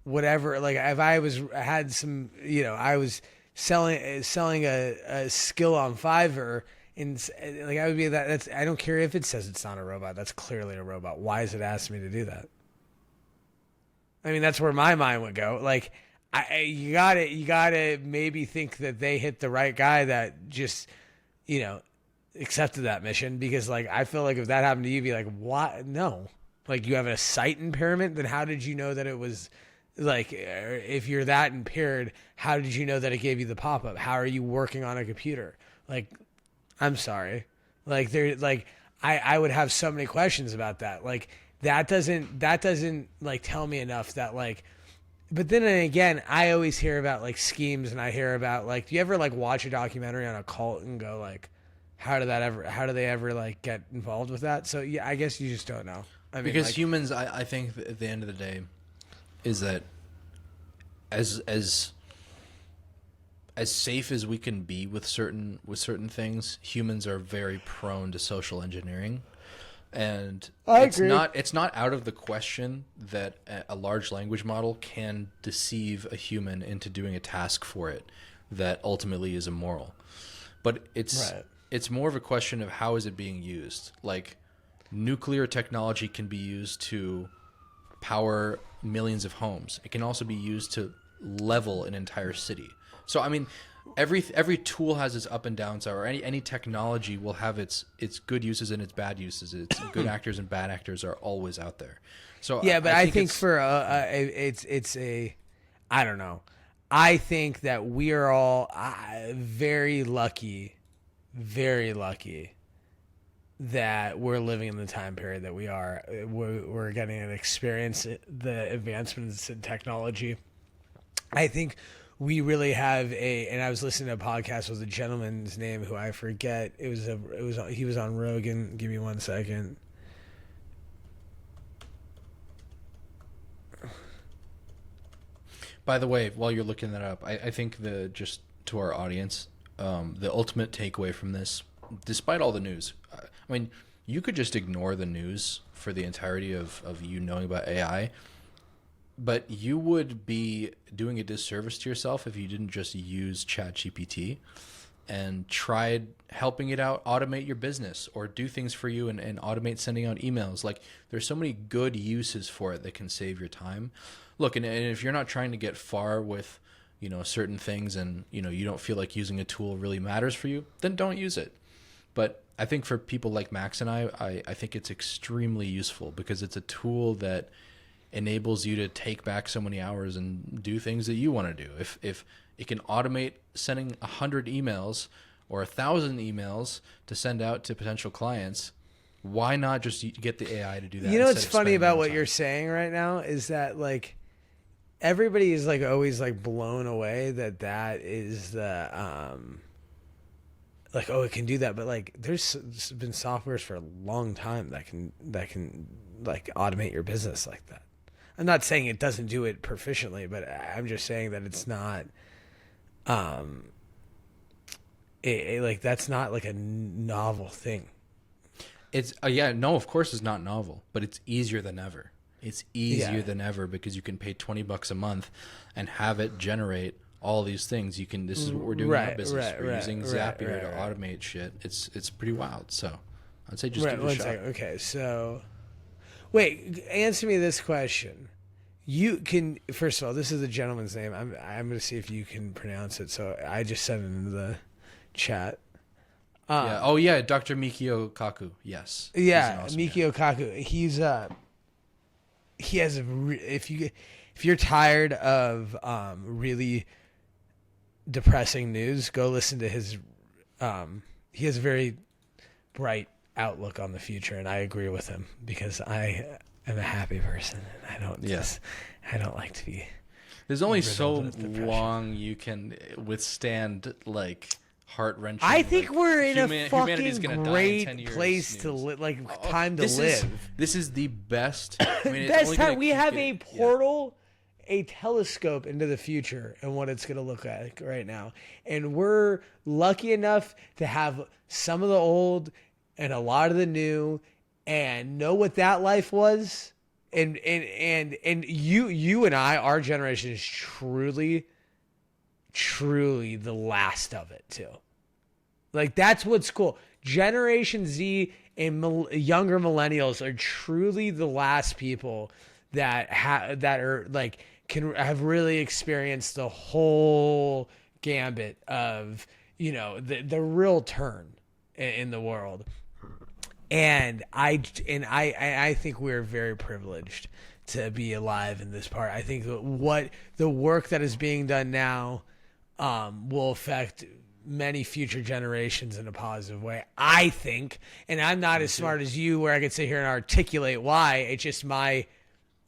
whatever, like, if I had some, I was selling a skill on Fiverr, and like, I would be that's, I don't care if it says it's not a robot. That's clearly a robot. Why is it asking me to do that? I mean, that's where my mind would go. Like, you gotta maybe think that they hit the right guy that just, accepted that mission, because, like, I feel like if that happened to you, you'd be like, what? No. Like, you have a sight impairment? Then how did you know that it was, like, if you're that impaired, how did you know that it gave you the pop-up? How are you working on a computer? Like, I'm sorry. Like, I would have so many questions about that. Like, that doesn't like tell me enough that, like, but then again, I always hear about, like, schemes, and I hear about, like, do you ever, like, watch a documentary on a cult and go, like, how do they ever like get involved with that? So yeah, I guess you just don't know. I mean, because, like, humans, I think at the end of the day is that as safe as we can be with certain things, humans are very prone to social engineering. And it's not out of the question that a large language model can deceive a human into doing a task for it that ultimately is immoral. But it's it's more of a question of how is it being used. Like, nuclear technology can be used to power millions of homes. It can also be used to level an entire city. So I mean, every tool has its up and downs, or any technology will have its good uses and its bad uses. Its good actors and bad actors are always out there. So Yeah, but I think for it's a, I don't know. I think that we are all very lucky that we're living in the time period that we are. We're getting an experience the advancements in technology. I think we really have and I was listening to a podcast with a gentleman's name who I forget. He was on Rogan. Give me 1 second. By the way, while you're looking that up, I think just to our audience, the ultimate takeaway from this, despite all the news, I mean, you could just ignore the news for the entirety of you knowing about AI, but you would be doing a disservice to yourself if you didn't just use ChatGPT and tried helping it out, automate your business, or do things for you and automate sending out emails. Like, there's so many good uses for it that can save your time. Look, and if you're not trying to get far with, certain things, and, you don't feel like using a tool really matters for you, then don't use it. But I think for people like Max and I think it's extremely useful because it's a tool that enables you to take back so many hours and do things that you want to do. If it can automate sending 100 emails or 1,000 emails to send out to potential clients, why not just get the AI to do that? You know what's funny about what you're saying right now is that, like, everybody is like always like blown away that is the like, oh, it can do that, but like there's been softwares for a long time that can like automate your business like that. I'm not saying it doesn't do it proficiently, but I'm just saying that it's not like that's not like a novel thing. It's no, of course it's not novel, but it's easier than ever. It's easier than ever because you can pay $20 a month and have it generate all these things. This is what we're doing in our business. We're using Zapier to automate shit. It's pretty wild. So I'd say just give it a shot. Second. Okay, so wait, answer me this question. You can, first of all, this is the gentleman's name. I'm going to see if you can pronounce it. So I just sent it into the chat. Yeah. Oh yeah, Dr. Mikio Kaku. Yes. Yeah, awesome Mikio Kaku. He has if you're tired of really depressing news, go listen to his. He has a very bright outlook on the future, and I agree with him because I am a happy person, and I don't. Yes. I don't like to be. There's only so long you can withstand like heart-wrenching. I think we're in a humanity's fucking gonna great die in 10 years place to live, like time to live. This is the best. I mean, Best time. We have a portal, a telescope into the future and what it's going to look like right now. And we're lucky enough to have some of the old and a lot of the new and know what that life was. And you and I, our generation is truly the last of it too. Like, that's what's cool. Generation Z and younger millennials are truly the last people that are like can have really experienced the whole gambit of the real turn in the world. And I think we're very privileged to be alive in this part. I think what the work that is being done now will affect many future generations in a positive way, I think. And I'm not as smart as you where I could sit here and articulate why. It's just my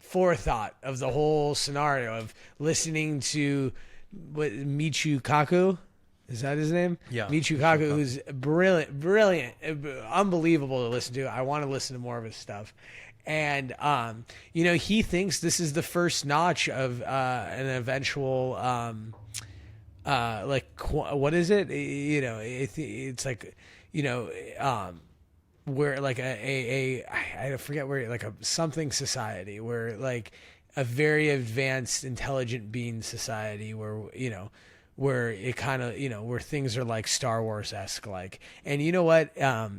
forethought of the whole scenario of listening to Michio Kaku. Is that his name? Yeah. Michio Kaku, who's brilliant, unbelievable to listen to. I want to listen to more of his stuff. And, he thinks this is the first notch of an eventual what is it? It's like, where like I forget where, like a something society where like a very advanced intelligent being society where, where it kind of, where things are like Star Wars-esque, like, and you know what?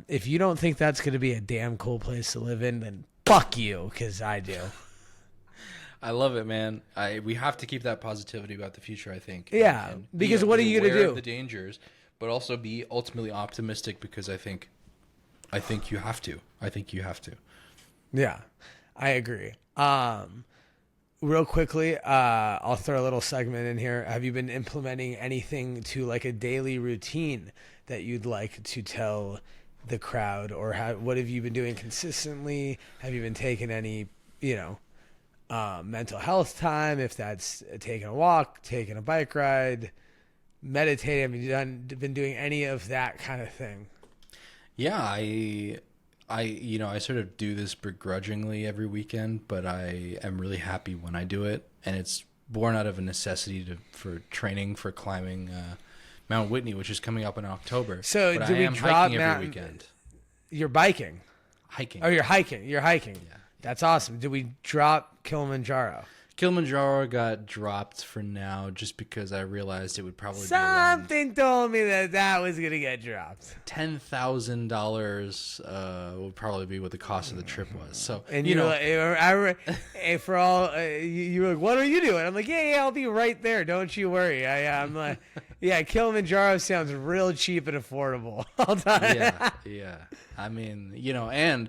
If you don't think that's going to be a damn cool place to live in, then fuck you, because I do. I love it, man. We have to keep that positivity about the future, I think. Yeah, and because what are you going to do? The dangers, but also be ultimately optimistic, because I think you have to. I think you have to. Yeah, I agree. Real quickly, I'll throw a little segment in here. Have you been implementing anything to like a daily routine that you'd like to tell the crowd, or what have you been doing consistently? Have you been taking any, mental health time? If that's taking a walk, taking a bike ride, meditating, have you been doing any of that kind of thing? Yeah, I sort of do this begrudgingly every weekend, but I am really happy when I do it, and it's born out of a necessity for training for climbing Mount Whitney, which is coming up in October. So but do I we am drop hiking Mount? every weekend. You're biking. Hiking. Oh, you're hiking. You're hiking. Yeah. That's awesome. Did we drop Kilimanjaro? Kilimanjaro got dropped for now, just because I realized it would probably be around Something told me that was gonna get dropped. $10,000 would probably be what the cost of the trip was. So, And you know, for all you were like, what are you doing? I'm like, yeah, I'll be right there. Don't you worry. I'm like, yeah, Kilimanjaro sounds real cheap and affordable. All time. yeah. I mean, and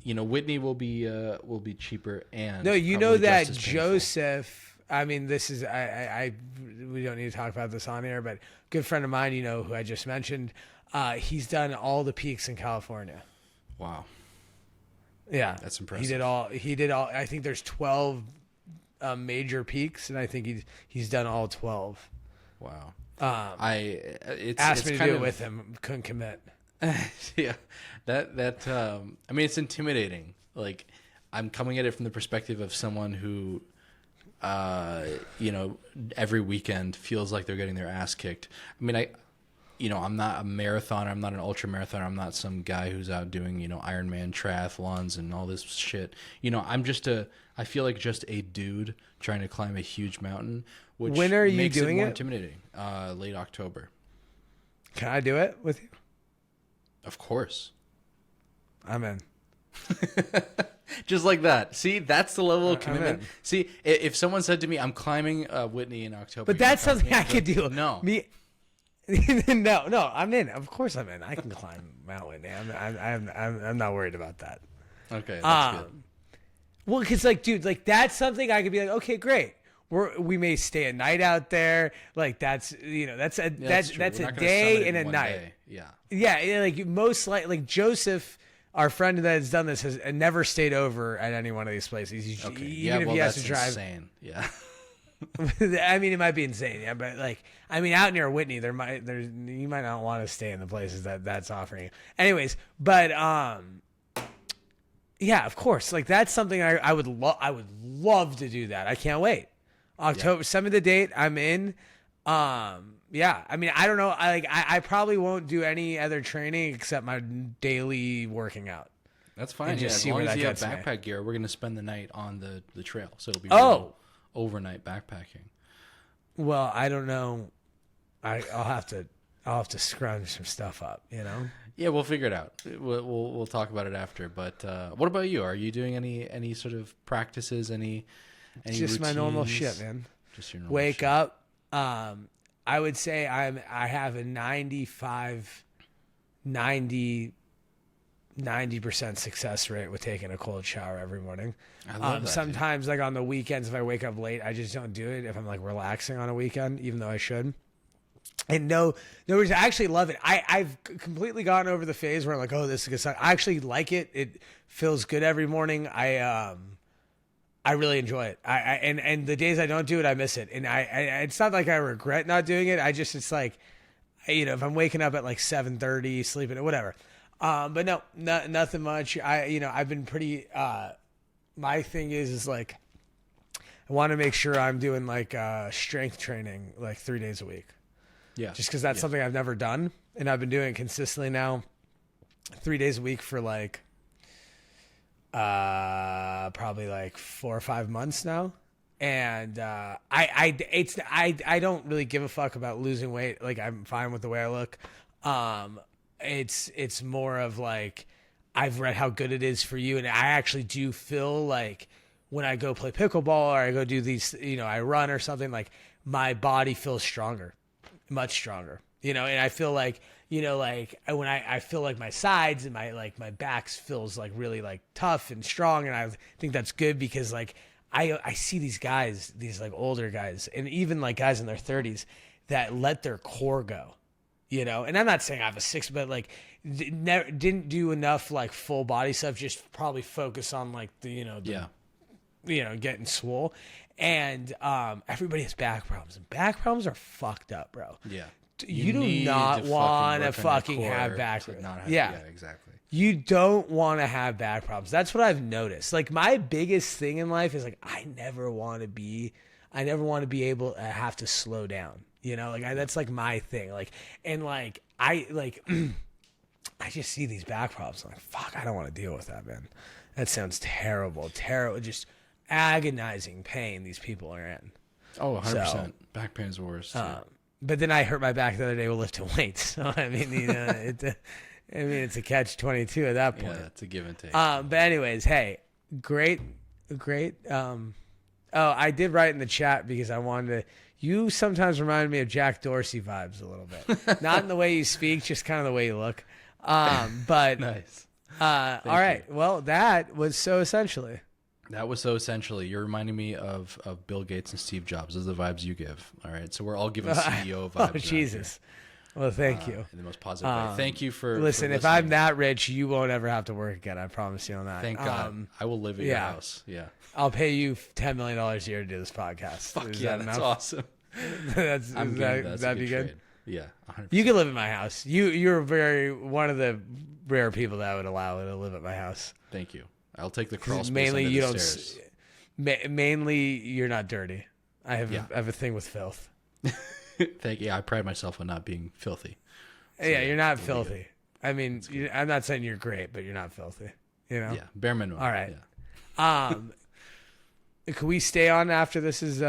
Whitney will be cheaper, and No, you know probably that just as painful. Joseph. I mean, this is we don't need to talk about this on air, but a good friend of mine, who I just mentioned, he's done all the peaks in California. Wow. Yeah, That's impressive. He did all. I think there's 12 major peaks, and I think he's done all 12. Wow. Asked me to do it with him, couldn't commit. Yeah, that I mean, it's intimidating. Like, I'm coming at it from the perspective of someone who, every weekend feels like they're getting their ass kicked. I mean, I'm not a marathoner. I'm not an ultra marathoner. I'm not some guy who's out doing, Ironman triathlons and all this shit. I feel like just a dude trying to climb a huge mountain, which when are you makes doing it more it? intimidating. Late October. Can I do it with you? Of course. I'm in. Just like that. See, that's the level of commitment. in. See, if someone said to me, "I'm climbing Whitney in October," But that's something I could do. No, no, I'm in. Of course, I'm in. I can climb Mount Whitney. I'm not worried about that. Okay, that's good. Well, because dude, that's something I could be like, okay, great. We may stay a night out there. Like that's that's a day and a night. Day. Yeah. Yeah, like most like Joseph, our friend that has done this, has never stayed over at any one of these places. Okay. Even if he has to drive. Insane. Yeah. I mean, it might be insane, yeah, but out near Whitney, you might not want to stay in the places that's offering you. Anyways, but yeah, of course, that's something I would love to do that. I can't wait. October, send me the date. I'm in. Yeah, I mean, I don't know. I probably won't do any other training except my daily working out. That's fine. Just as see long where as that you have gets me. backpack gear, we're gonna spend the night on the trail, so it'll be overnight backpacking. Well, I don't know. I'll have to scrounge some stuff up. Yeah, we'll figure it out. We'll talk about it after. But what about you? Are you doing any sort of practices? Any just routines? my normal shit, man. Just your normal Wake shit. up. I would say I have a 90% success rate with taking a cold shower every morning. I love that. Sometimes on the weekends, if I wake up late, I just don't do it. If I'm relaxing on a weekend, even though I should. And no reason. I actually love it. I've completely gotten over the phase where I'm like, oh, this is good stuff. I actually like it. It feels good every morning. I really enjoy it. And the days I don't do it, I miss it. And it's not like I regret not doing it. It's like, if I'm waking up at 7:30, sleeping or whatever. But no, nothing much. I've been pretty. My thing is I want to make sure I'm doing strength training 3 days a week. Yeah. Just because that's something I've never done, and I've been doing it consistently now, 3 days a week for probably 4 or 5 months now. And I don't really give a fuck about losing weight. Like, I'm fine with the way I look. It's more of like, I've read how good it is for you, and I actually do feel like when I go play pickleball or I go do these, I run or something, like my body feels stronger, much stronger, and I feel like, like when I feel like my sides and my backs feels like really like tough and strong. And I think that's good because like, I see these guys, these like older guys, and even like guys in their 30s that let their core go, and I'm not saying I have a six, but like didn't do enough like full body stuff, just probably focus on like getting swole. And everybody has back problems, and back problems are fucked up, bro. Yeah. You do not want to fucking have back problems. Yeah, exactly. You don't want to have back problems. That's what I've noticed. Like, my biggest thing in life is like, I never want to be able to have to slow down. That's like my thing. Like, and like, I just see these back problems. I'm like, fuck, I don't want to deal with that, man. That sounds terrible. Just agonizing pain these people are in. Oh, 100%. So, back pain is the worst. But then I hurt my back the other day while lifting weights. So, I mean, it's a catch-22 at that point. Yeah, it's a give and take. But anyways, hey, great. I did write in the chat because I wanted to. You sometimes remind me of Jack Dorsey vibes a little bit. Not in the way you speak, just kind of the way you look. But nice. All right. You. Well, that was so essentially. You're reminding me of Bill Gates and Steve Jobs. Those are the vibes you give. All right. So we're all giving CEO vibes. Oh, Jesus. Well, thank you. In the most positive way. Thank you for listen. If I'm that rich, you won't ever have to work again. I promise you on that. Thank God. I will live at your house. Yeah. I'll pay you $10 million a year to do this podcast. Fuck yeah, that's awesome. That'd be good. Yeah, 100%. You can live in my house. You're one of the rare people that I would allow to live at my house. Thank you. I'll take the crawl space mainly under you the don't. stairs. Mainly you're not dirty. I have a thing with filth. Thank you. I pride myself on not being filthy. So, yeah, you're not filthy. I mean, I'm not saying you're great, but you're not filthy. Yeah, bare minimum. All right. Yeah. Can we stay on after this is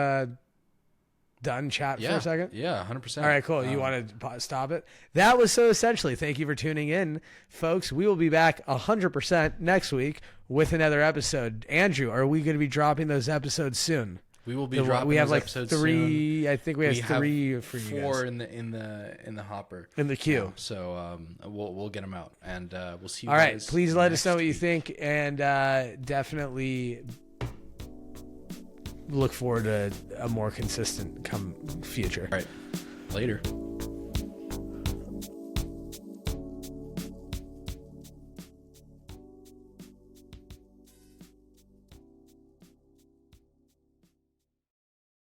done chat for a second? Yeah, 100%. All right, cool. You want to stop it? That was so essentially. Thank you for tuning in, folks. We will be back 100% next week with another episode. Andrew, are we going to be dropping those episodes soon? We will be dropping. We have those like episodes 3. soon. I think we have 3 for you guys. 4 in the hopper. In the queue. So we'll get them out, and we'll see you. All guys right. Please let us know what week. you think, and definitely look forward to a more consistent future. All right. Later.